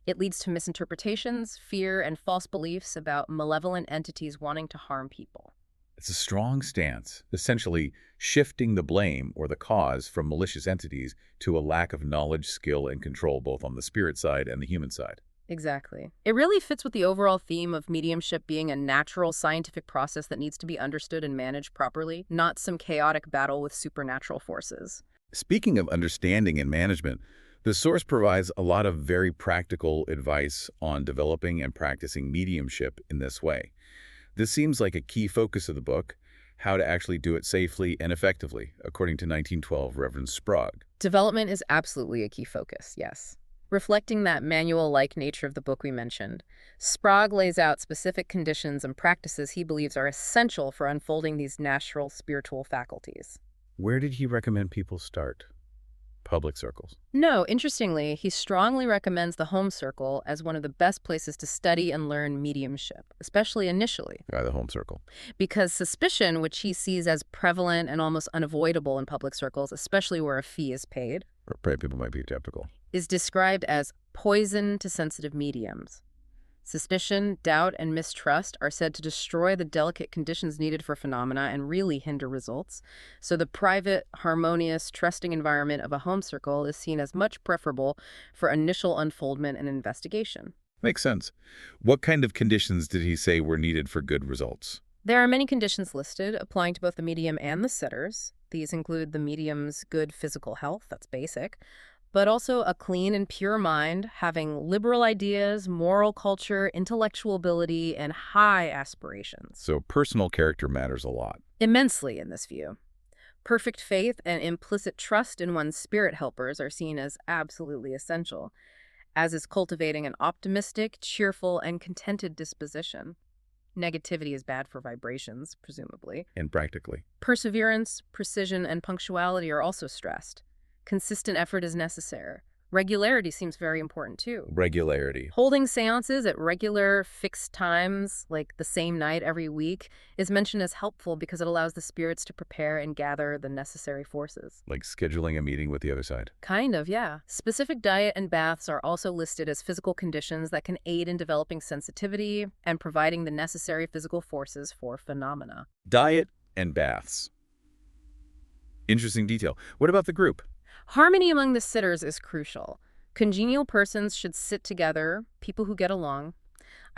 It leads to misinterpretations, fear, and false beliefs about malevolent entities wanting to harm people. It's a strong stance, essentially shifting the blame or the cause from malicious entities to a lack of knowledge, skill, and control both on the spirit side and the human side. Exactly. It really fits with the overall theme of mediumship being a natural scientific process that needs to be understood and managed properly, not some chaotic battle with supernatural forces. Speaking of understanding and management, the source provides a lot of very practical advice on developing and practicing mediumship in this way. This seems like a key focus of the book, how to actually do it safely and effectively, according to 1912 Reverend Sprague. Development is absolutely a key focus, yes. Reflecting that manual-like nature of the book we mentioned, Sprague lays out specific conditions and practices he believes are essential for unfolding these natural spiritual faculties. Where did he recommend people start? Public circles. No, interestingly, he strongly recommends the home circle as one of the best places to study and learn mediumship, especially initially. The home circle. Because suspicion, which he sees as prevalent and almost unavoidable in public circles, especially where a fee is paid, People might be skeptical. is described as poison to sensitive mediums. Suspicion, doubt, and mistrust are said to destroy the delicate conditions needed for phenomena and really hinder results. So the private, harmonious, trusting environment of a home circle is seen as much preferable for initial unfoldment and investigation. Makes sense. What kind of conditions did he say were needed for good results? There are many conditions listed, applying to both the medium and the sitters. These include the medium's good physical health, that's basic, but also a clean and pure mind, having liberal ideas, moral culture, intellectual ability, and high aspirations. So personal character matters a lot. Immensely in this view. Perfect faith and implicit trust in one's spirit helpers are seen as absolutely essential, as is cultivating an optimistic, cheerful, and contented disposition. Negativity is bad for vibrations, presumably. And practically. Perseverance, precision, and punctuality are also stressed. Consistent effort is necessary. Regularity seems very important, too. Regularity. Holding seances at regular, fixed times, like the same night every week, is mentioned as helpful because it allows the spirits to prepare and gather the necessary forces. Like scheduling a meeting with the other side. Kind of, yeah. Specific diet and baths are also listed as physical conditions that can aid in developing sensitivity and providing the necessary physical forces for phenomena. Diet and baths. Interesting detail. What about the group? Harmony among the sitters is crucial. Congenial persons should sit together, people who get along,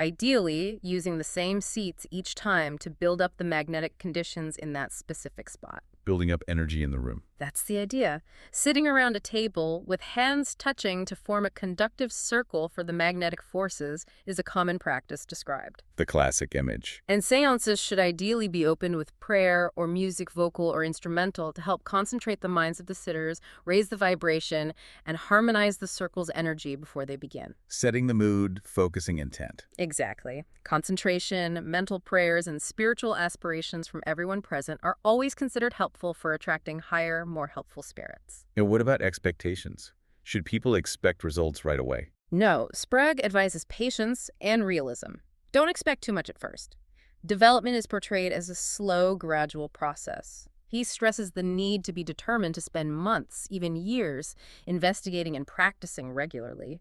ideally using the same seats each time to build up the magnetic conditions in that specific spot. Building up energy in the room. That's the idea. Sitting around a table with hands touching to form a conductive circle for the magnetic forces is a common practice described. The classic image. And seances should ideally be opened with prayer or music, vocal or instrumental, to help concentrate the minds of the sitters, raise the vibration, and harmonize the circle's energy before they begin. Setting the mood, focusing intent. Exactly. Concentration, mental prayers, and spiritual aspirations from everyone present are always considered helpful for attracting higher, more helpful spirits. And what about expectations? Should people expect results right away? No, Sprague advises patience and realism. Don't expect too much at first. Development is portrayed as a slow, gradual process. He stresses the need to be determined to spend months, even years, investigating and practicing regularly.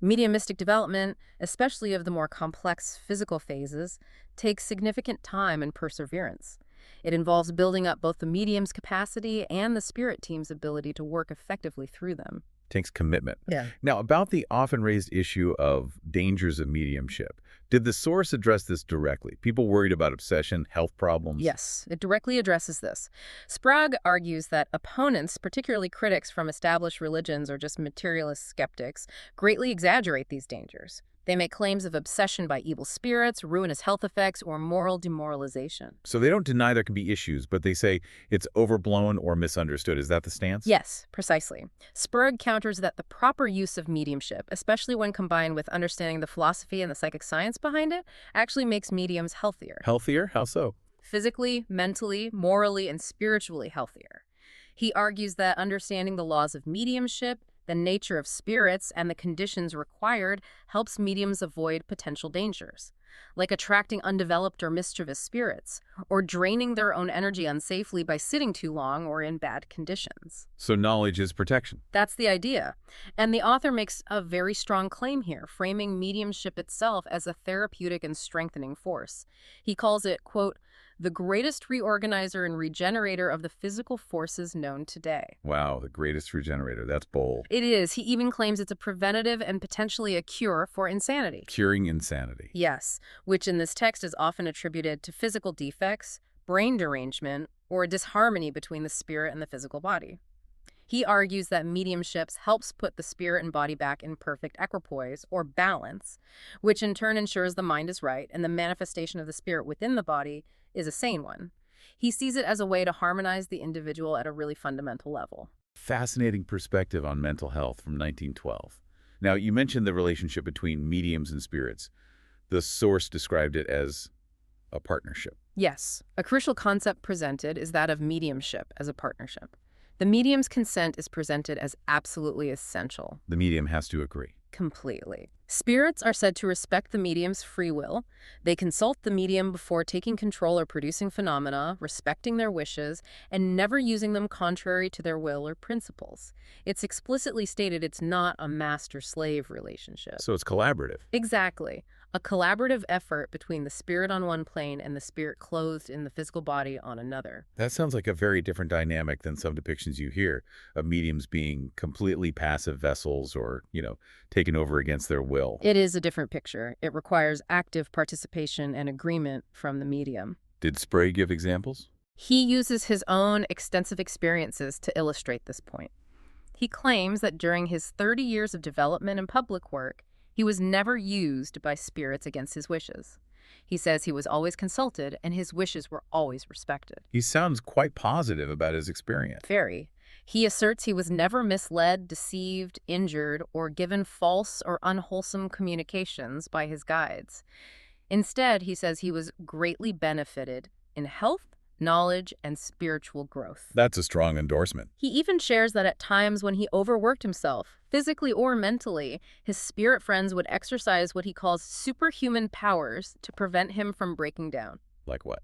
Mediumistic development, especially of the more complex physical phases, takes significant time and perseverance. It involves building up both the medium's capacity and the spirit team's ability to work effectively through them. Takes commitment. Yeah. Now, about the often raised issue of dangers of mediumship, did the source address this directly? People worried about obsession, health problems? Yes, it directly addresses this. Sprague argues that opponents, particularly critics from established religions or just materialist skeptics, greatly exaggerate these dangers. They make claims of obsession by evil spirits, ruinous health effects, or moral demoralization. So they don't deny there can be issues, but they say it's overblown or misunderstood. Is that the stance? Yes, precisely. Sprague counters that the proper use of mediumship, especially when combined with understanding the philosophy and the psychic science behind it, actually makes mediums healthier. Healthier? How so? Physically, mentally, morally, and spiritually healthier. He argues that understanding the laws of mediumship, The nature of spirits and the conditions required helps mediums avoid potential dangers, like attracting undeveloped or mischievous spirits, or draining their own energy unsafely by sitting too long or in bad conditions. So knowledge is protection. That's the idea. And the author makes a very strong claim here, framing mediumship itself as a therapeutic and strengthening force. He calls it, quote, the greatest reorganizer and regenerator of the physical forces known today. Wow, the greatest regenerator. That's bold. It is. He even claims it's a preventative and potentially a cure for insanity. Curing insanity. Yes, which in this text is often attributed to physical defects, brain derangement, or a disharmony between the spirit and the physical body. He argues that mediumship helps put the spirit and body back in perfect equipoise, or balance, which in turn ensures the mind is right and the manifestation of the spirit within the body is a sane one. He sees it as a way to harmonize the individual at a really fundamental level. Fascinating perspective on mental health from 1912. Now, you mentioned the relationship between mediums and spirits. The source described it as a partnership. Yes, a crucial concept presented is that of mediumship as a partnership. The medium's consent is presented as absolutely essential. The medium has to agree. Completely. Spirits are said to respect the medium's free will. They consult the medium before taking control or producing phenomena, respecting their wishes, and never using them contrary to their will or principles. It's explicitly stated it's not a master-slave relationship. So it's collaborative. Exactly. A collaborative effort between the spirit on one plane and the spirit clothed in the physical body on another. That sounds like a very different dynamic than some depictions you hear of mediums being completely passive vessels or, taken over against their will. It is a different picture. It requires active participation and agreement from the medium. Did Sprague give examples? He uses his own extensive experiences to illustrate this point. He claims that during his 30 years of development and public work, he was never used by spirits against his wishes. He says he was always consulted and his wishes were always respected. He sounds quite positive about his experience. Very. He asserts he was never misled, deceived, injured, or given false or unwholesome communications by his guides. Instead, he says he was greatly benefited in health, knowledge, and spiritual growth. That's a strong endorsement. He even shares that at times when he overworked himself, physically or mentally, his spirit friends would exercise what he calls superhuman powers to prevent him from breaking down. Like what?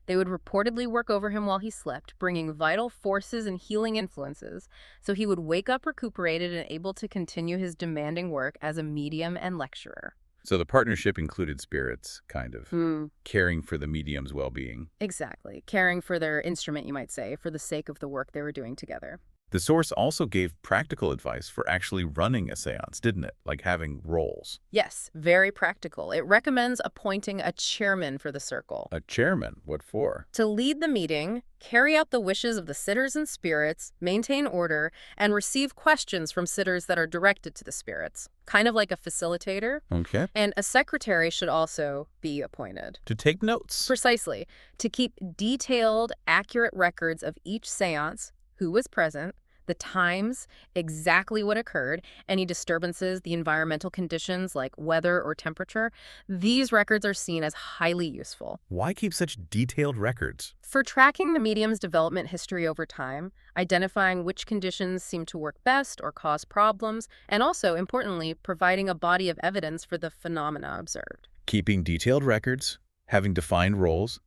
They would reportedly work over him while he slept, bringing vital forces and healing influences, so he would wake up recuperated and able to continue his demanding work as a medium and lecturer. So the partnership included spirits, kind of, caring for the medium's well-being. Exactly. Caring for their instrument, you might say, for the sake of the work they were doing together. The source also gave practical advice for actually running a seance, didn't it? Like having roles. Yes, very practical. It recommends appointing a chairman for the circle. A chairman? What for? To lead the meeting, carry out the wishes of the sitters and spirits, maintain order, and receive questions from sitters that are directed to the spirits. Kind of like a facilitator. Okay. And a secretary should also be appointed. To take notes. Precisely. To keep detailed, accurate records of each seance, who was present, the times, exactly what occurred, any disturbances, the environmental conditions like weather or temperature. These records are seen as highly useful. Why keep such detailed records? For tracking the medium's development history over time, identifying which conditions seem to work best or cause problems, and also, importantly, providing a body of evidence for the phenomena observed. Keeping detailed records, having defined roles,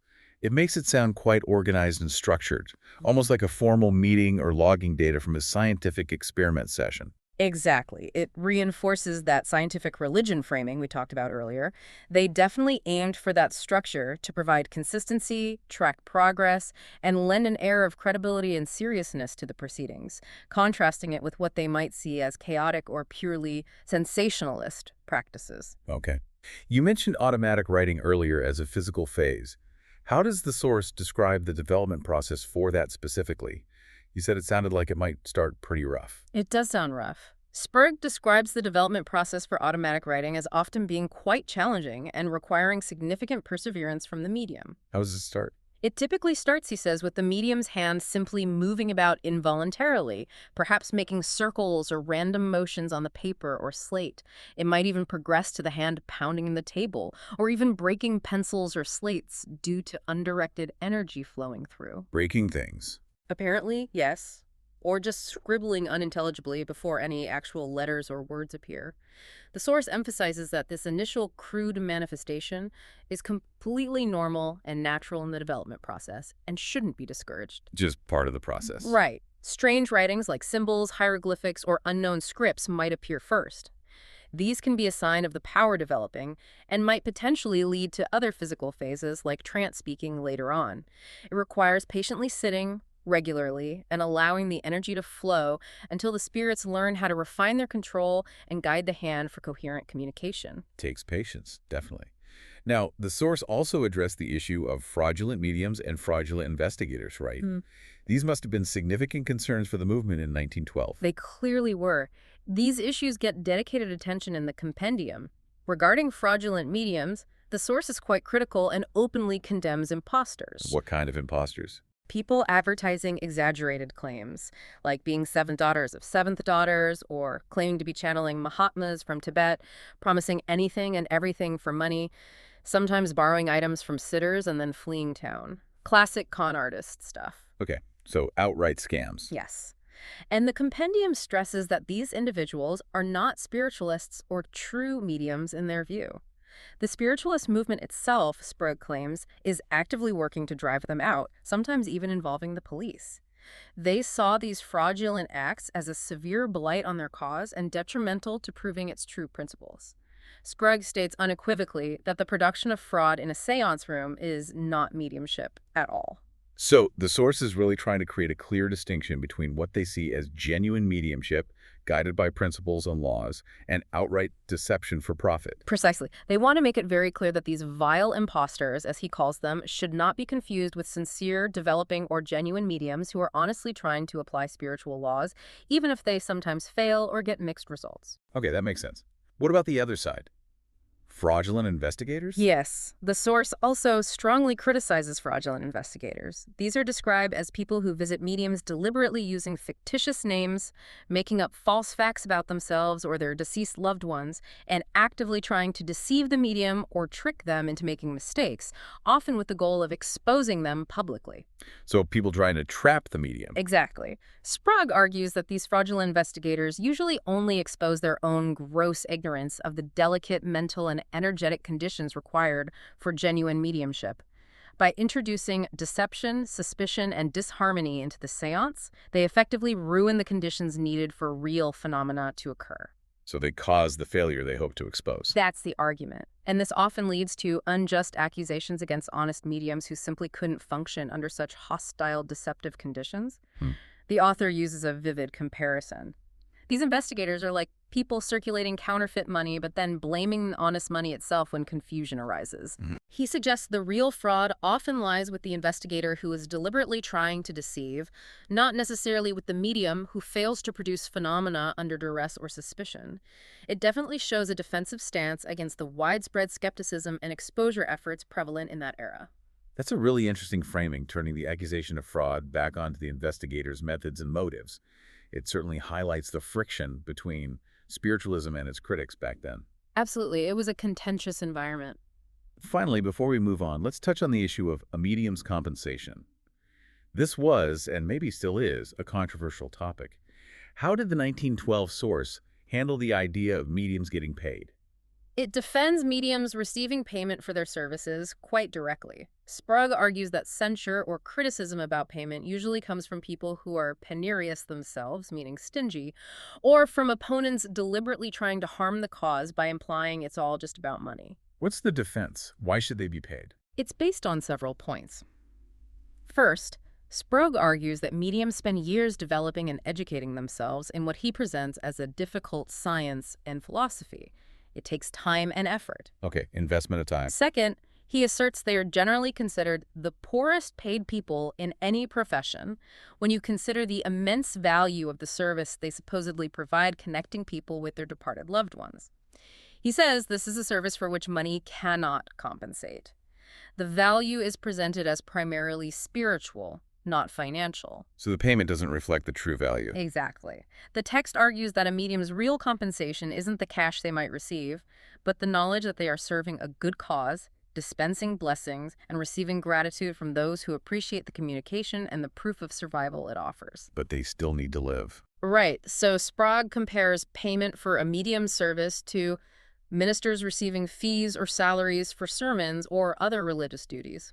it makes it sound quite organized and structured, almost like a formal meeting or logging data from a scientific experiment session. Exactly. It reinforces that scientific religion framing we talked about earlier. They definitely aimed for that structure to provide consistency, track progress, and lend an air of credibility and seriousness to the proceedings, contrasting it with what they might see as chaotic or purely sensationalist practices. Okay. You mentioned automatic writing earlier as a physical phase. How does the source describe the development process for that specifically? You said it sounded like it might start pretty rough. It does sound rough. Sprague describes the development process for automatic writing as often being quite challenging and requiring significant perseverance from the medium. How does it start? It typically starts, he says, with the medium's hand simply moving about involuntarily, perhaps making circles or random motions on the paper or slate. It might even progress to the hand pounding the table, or even breaking pencils or slates due to undirected energy flowing through. Breaking things. Apparently, yes. or just scribbling unintelligibly before any actual letters or words appear. The source emphasizes that this initial crude manifestation is completely normal and natural in the development process and shouldn't be discouraged. Just part of the process. Right. Strange writings like symbols, hieroglyphics, or unknown scripts might appear first. These can be a sign of the power developing and might potentially lead to other physical phases like trance speaking later on. It requires patiently sitting regularly and allowing the energy to flow until the spirits learn how to refine their control and guide the hand for coherent communication. Takes patience, definitely. Now, the source also addressed the issue of fraudulent mediums and fraudulent investigators, right? These must have been significant concerns for the movement in 1912. They clearly were. These issues get dedicated attention in the compendium. Regarding fraudulent mediums, the source is quite critical and openly condemns imposters. What kind of imposters? People advertising exaggerated claims, like being seventh daughters of seventh daughters, or claiming to be channeling Mahatmas from Tibet, promising anything and everything for money, sometimes borrowing items from sitters and then fleeing town. Classic con artist stuff. Okay, so outright scams. Yes. And the compendium stresses that these individuals are not spiritualists or true mediums in their view. The spiritualist movement itself, Sprague claims, is actively working to drive them out, sometimes even involving the police. They saw these fraudulent acts as a severe blight on their cause and detrimental to proving its true principles. Sprague states unequivocally that the production of fraud in a seance room is not mediumship at all. So the source is really trying to create a clear distinction between what they see as genuine mediumship, guided by principles and laws, and outright deception for profit. Precisely. They want to make it very clear that these vile imposters, as he calls them, should not be confused with sincere, developing, or genuine mediums who are honestly trying to apply spiritual laws, even if they sometimes fail or get mixed results. Okay, that makes sense. What about the other side? Fraudulent investigators? Yes. The source also strongly criticizes fraudulent investigators. These are described as people who visit mediums deliberately using fictitious names, making up false facts about themselves or their deceased loved ones, and actively trying to deceive the medium or trick them into making mistakes, often with the goal of exposing them publicly. So people trying to trap the medium. Exactly. Sprague argues that these fraudulent investigators usually only expose their own gross ignorance of the delicate mental and energetic conditions required for genuine mediumship. By introducing deception, suspicion, and disharmony into the seance, they effectively ruin the conditions needed for real phenomena to occur. So they cause the failure they hope to expose. That's the argument. And this often leads to unjust accusations against honest mediums who simply couldn't function under such hostile, deceptive conditions. The author uses a vivid comparison. These investigators are like people circulating counterfeit money, but then blaming honest money itself when confusion arises. He suggests the real fraud often lies with the investigator who is deliberately trying to deceive, not necessarily with the medium who fails to produce phenomena under duress or suspicion. It definitely shows a defensive stance against the widespread skepticism and exposure efforts prevalent in that era. That's a really interesting framing, turning the accusation of fraud back onto the investigator's methods and motives. It certainly highlights the friction between spiritualism and its critics back then. Absolutely. It was a contentious environment. Finally, before we move on, let's touch on the issue of a medium's compensation. This was, and maybe still is, a controversial topic. How did the 1912 source handle the idea of mediums getting paid? It defends mediums receiving payment for their services quite directly. Sprague argues that censure or criticism about payment usually comes from people who are penurious themselves, meaning stingy, or from opponents deliberately trying to harm the cause by implying it's all just about money. What's the defense? Why should they be paid? It's based on several points. First, Sprague argues that mediums spend years developing and educating themselves in what he presents as a difficult science and philosophy. It takes time and effort. Okay, investment of time. Second, he asserts they are generally considered the poorest paid people in any profession when you consider the immense value of the service they supposedly provide connecting people with their departed loved ones. He says this is a service for which money cannot compensate. The value is presented as primarily spiritual, not financial. So the payment doesn't reflect the true value. Exactly. The text argues that a medium's real compensation isn't the cash they might receive, but the knowledge that they are serving a good cause, dispensing blessings, and receiving gratitude from those who appreciate the communication and the proof of survival it offers. But they still need to live. Right, so Sprague compares payment for a medium service to ministers receiving fees or salaries for sermons or other religious duties.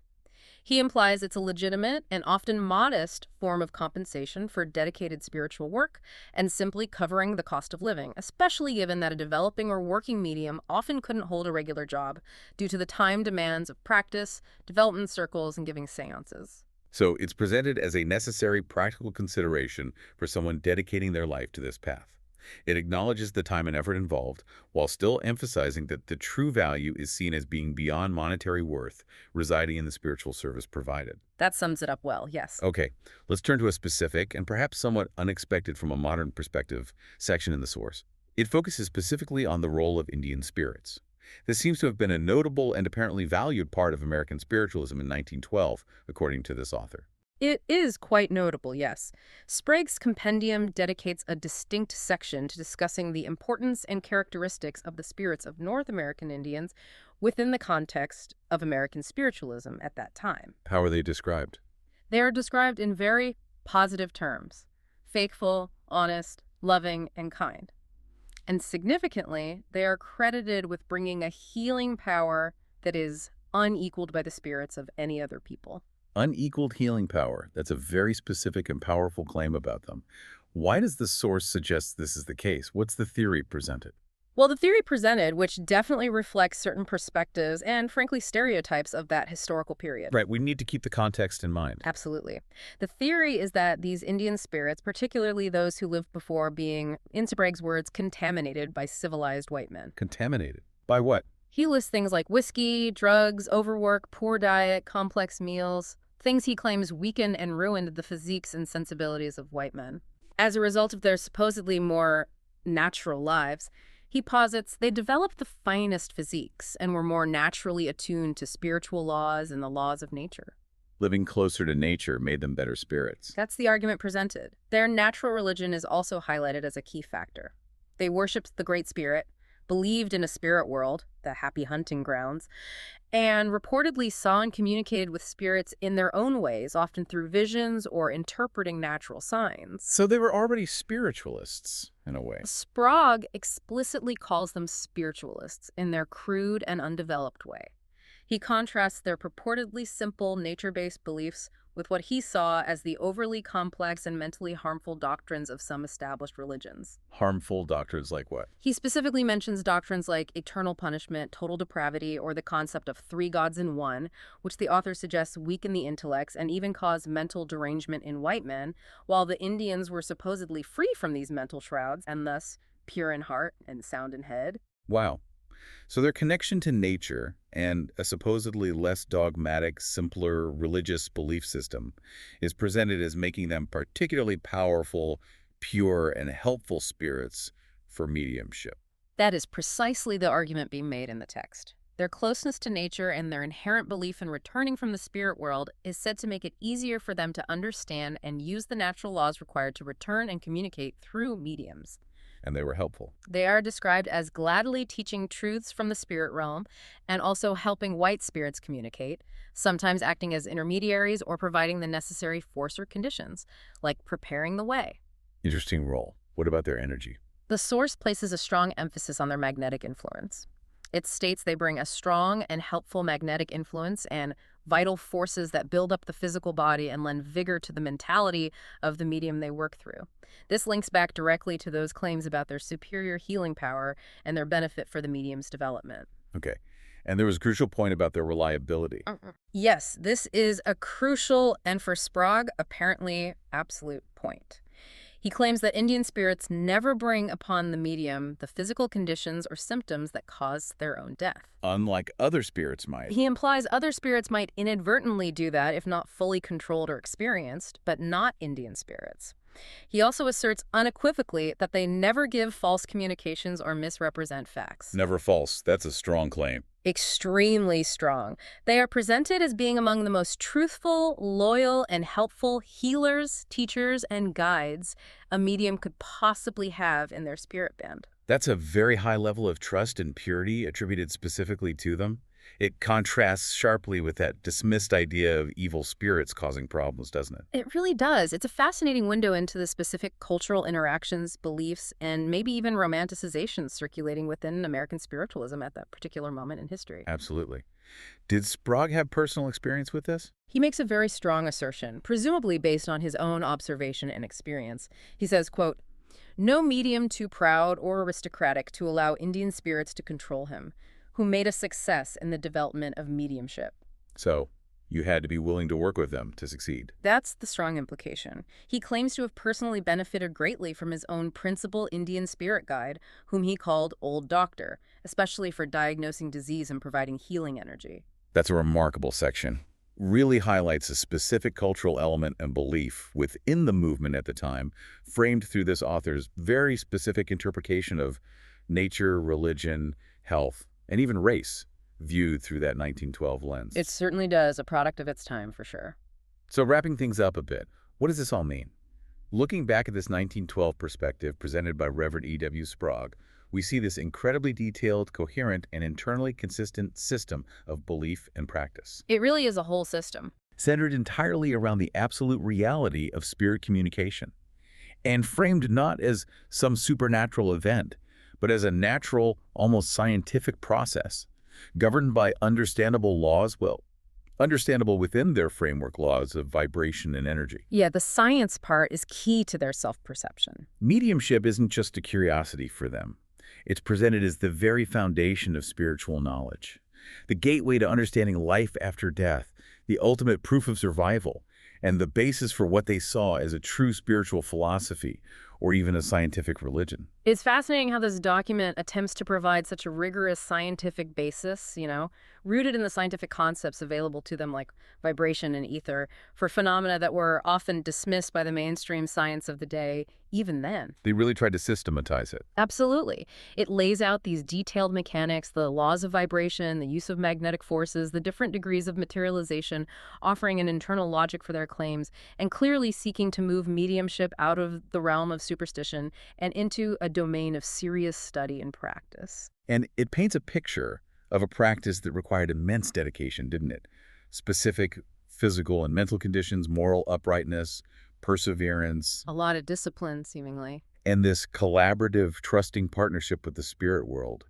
He implies it's a legitimate and often modest form of compensation for dedicated spiritual work and simply covering the cost of living, especially given that a developing or working medium often couldn't hold a regular job due to the time demands of practice, development circles, and giving seances. So it's presented as a necessary practical consideration for someone dedicating their life to this path. It acknowledges the time and effort involved, while still emphasizing that the true value is seen as being beyond monetary worth, residing in the spiritual service provided. That sums it up well, yes. Okay, let's turn to a specific and perhaps somewhat unexpected from a modern perspective section in the source. It focuses specifically on the role of Indian spirits. This seems to have been a notable and apparently valued part of American spiritualism in 1912, according to this author. It is quite notable, yes. Sprague's compendium dedicates a distinct section to discussing the importance and characteristics of the spirits of North American Indians within the context of American spiritualism at that time. How are they described? They are described in very positive terms: faithful, honest, loving, and kind. And significantly, they are credited with bringing a healing power that is unequaled by the spirits of any other people. Unequaled healing power. That's a very specific and powerful claim about them. Why does the source suggest this is the case? What's the theory presented? Well, the theory presented, which definitely reflects certain perspectives and, frankly, stereotypes of that historical period. Right, we need to keep the context in mind. Absolutely. The theory is that these Indian spirits, particularly those who lived before being, in Sprague's words, contaminated by civilized white men. Contaminated? By what? He lists things like whiskey, drugs, overwork, poor diet, complex meals, things he claims weakened and ruined the physiques and sensibilities of white men. As a result of their supposedly more natural lives, he posits they developed the finest physiques and were more naturally attuned to spiritual laws and the laws of nature. Living closer to nature made them better spirits. That's the argument presented. Their natural religion is also highlighted as a key factor. They worshipped the Great Spirit, believed in a spirit world, the happy hunting grounds, and reportedly saw and communicated with spirits in their own ways, often through visions or interpreting natural signs. So they were already spiritualists, in a way. Sprague explicitly calls them spiritualists in their crude and undeveloped way. He contrasts their purportedly simple, nature-based beliefs with what he saw as the overly complex and mentally harmful doctrines of some established religions. Harmful doctrines like what? He specifically mentions doctrines like eternal punishment, total depravity, or the concept of three gods in one, which the author suggests weaken the intellects and even cause mental derangement in white men, while the Indians were supposedly free from these mental shrouds and thus pure in heart and sound in head. Wow. So their connection to nature and a supposedly less dogmatic, simpler religious belief system is presented as making them particularly powerful, pure, and helpful spirits for mediumship. That is precisely the argument being made in the text. Their closeness to nature and their inherent belief in returning from the spirit world is said to make it easier for them to understand and use the natural laws required to return and communicate through mediums. And they were helpful. They are described as gladly teaching truths from the spirit realm and also helping white spirits communicate, sometimes acting as intermediaries or providing the necessary force or conditions, like preparing the way. Interesting role. What about their energy? The source places a strong emphasis on their magnetic influence. It states they bring a strong and helpful magnetic influence and vital forces that build up the physical body and lend vigor to the mentality of the medium they work through. This links back directly to those claims about their superior healing power and their benefit for the medium's development. Okay. And there was a crucial point about their reliability. Yes, this is a crucial and, for Sprague, apparently absolute point. He claims that Indian spirits never bring upon the medium the physical conditions or symptoms that cause their own death. Unlike other spirits might. He implies other spirits might inadvertently do that if not fully controlled or experienced, but not Indian spirits. He also asserts unequivocally that they never give false communications or misrepresent facts. Never false. That's a strong claim. Extremely strong. They are presented as being among the most truthful, loyal, and helpful healers, teachers, and guides a medium could possibly have in their spirit band. That's a very high level of trust and purity attributed specifically to them. It contrasts sharply with that dismissed idea of evil spirits causing problems, doesn't it? It really does. It's a fascinating window into the specific cultural interactions, beliefs, and maybe even romanticizations circulating within American spiritualism at that particular moment in history. Absolutely. Did Sprague have personal experience with this? He makes a very strong assertion, presumably based on his own observation and experience. He says, quote, "No medium too proud or aristocratic to allow Indian spirits to control him, who made a success in the development of mediumship." So, you had to be willing to work with them to succeed. That's the strong implication. He claims to have personally benefited greatly from his own principal Indian spirit guide, whom he called Old Doctor, especially for diagnosing disease and providing healing energy. That's a remarkable section. Really highlights a specific cultural element and belief within the movement at the time, framed through this author's very specific interpretation of nature, religion, health, and even race, viewed through that 1912 lens. It certainly does, a product of its time, for sure. So wrapping things up a bit, what does this all mean? Looking back at this 1912 perspective presented by Reverend E.W. Sprague, we see this incredibly detailed, coherent, and internally consistent system of belief and practice, It really is a whole system. centered entirely around the absolute reality of spirit communication, and framed not as some supernatural event, but as a natural, almost scientific process, governed by understandable laws, well, understandable within their framework laws of vibration and energy. Yeah, the science part is key to their self-perception. Mediumship isn't just a curiosity for them. It's presented as the very foundation of spiritual knowledge, the gateway to understanding life after death, the ultimate proof of survival, and the basis for what they saw as a true spiritual philosophy or even a scientific religion. It's fascinating how this document attempts to provide such a rigorous scientific basis, rooted in the scientific concepts available to them like vibration and ether, for phenomena that were often dismissed by the mainstream science of the day, even then. They really tried to systematize it. Absolutely. It lays out these detailed mechanics, the laws of vibration, the use of magnetic forces, the different degrees of materialization, offering an internal logic for their claims, and clearly seeking to move mediumship out of the realm of superstition and into a domain of serious study and practice. And it paints a picture of a practice that required immense dedication, didn't it? Specific physical and mental conditions, moral uprightness, perseverance, A lot of discipline, seemingly. and this collaborative, trusting partnership with the spirit world.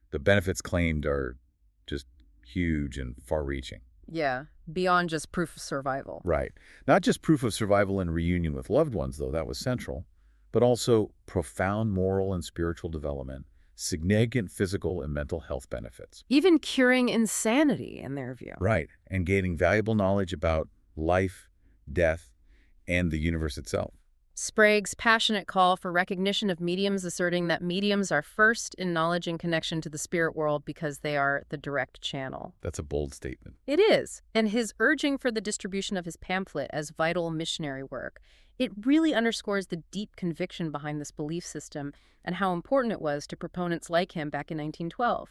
The benefits claimed are just huge and far-reaching. Yeah, beyond just proof of survival. Right. Not just proof of survival and reunion with loved ones, though that was central, but also profound moral and spiritual development, significant physical and mental health benefits. Even curing insanity, in their view. Right. And gaining valuable knowledge about life, death, and the universe itself. Sprague's passionate call for recognition of mediums, asserting that mediums are first in knowledge and connection to the spirit world because they are the direct channel. That's a bold statement. It is. And his urging for the distribution of his pamphlet as vital missionary work, it really underscores the deep conviction behind this belief system and how important it was to proponents like him back in 1912.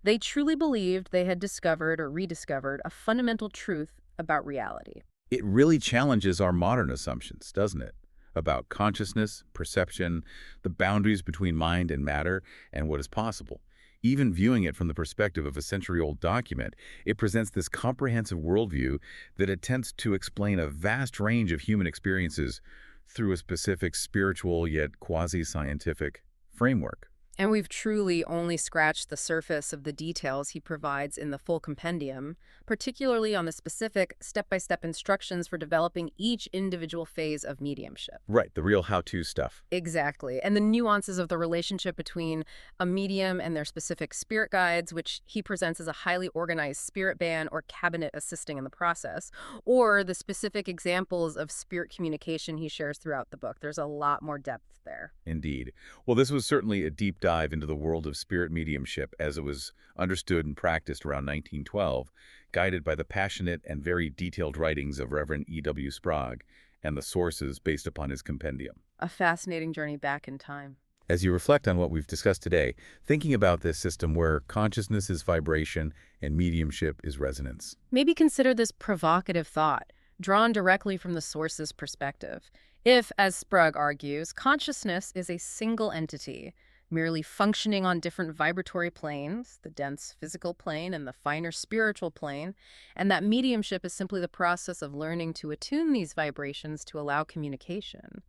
They truly believed they had discovered or rediscovered a fundamental truth about reality. It really challenges our modern assumptions, doesn't it? About consciousness, perception, the boundaries between mind and matter, and what is possible. Even viewing it from the perspective of a century-old document, it presents this comprehensive worldview that attempts to explain a vast range of human experiences through a specific spiritual yet quasi-scientific framework. And we've truly only scratched the surface of the details he provides in the full compendium, particularly on the specific step-by-step instructions for developing each individual phase of mediumship. Right, the real how-to stuff. Exactly. And the nuances of the relationship between a medium and their specific spirit guides, which he presents as a highly organized spirit band or cabinet assisting in the process, or the specific examples of spirit communication he shares throughout the book. There's a lot more depth there. Indeed. Well, this was certainly a deep dive into the world of spirit mediumship as it was understood and practiced around 1912, guided by the passionate and very detailed writings of Reverend E.W. Sprague and the sources based upon his compendium. A fascinating journey back in time. As you reflect on what we've discussed today, thinking about this system where consciousness is vibration and mediumship is resonance. Maybe consider this provocative thought, drawn directly from the source's perspective. If, as Sprague argues, consciousness is a single entity, merely functioning on different vibratory planes, the dense physical plane and the finer spiritual plane, and that mediumship is simply the process of learning to attune these vibrations to allow communication.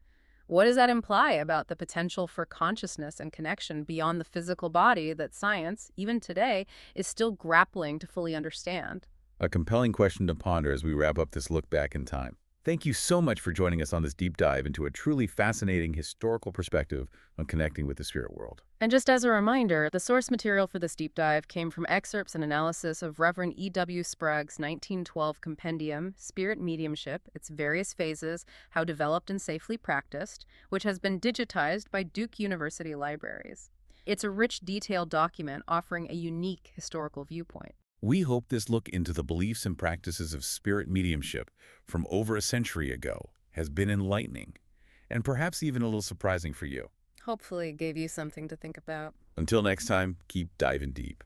What does that imply about the potential for consciousness and connection beyond the physical body that science, even today, is still grappling to fully understand? A compelling question to ponder as we wrap up this look back in time. Thank you so much for joining us on this deep dive into a truly fascinating historical perspective on connecting with the spirit world. And just as a reminder, the source material for this deep dive came from excerpts and analysis of Reverend E.W. Sprague's 1912 compendium, Spirit Mediumship, Its Various Phases, How Developed and Safely Practiced, which has been digitized by Duke University Libraries. It's a rich, detailed document offering a unique historical viewpoint. We hope this look into the beliefs and practices of spirit mediumship from over a century ago has been enlightening and perhaps even a little surprising for you. Hopefully it gave you something to think about. Until next time, keep diving deep.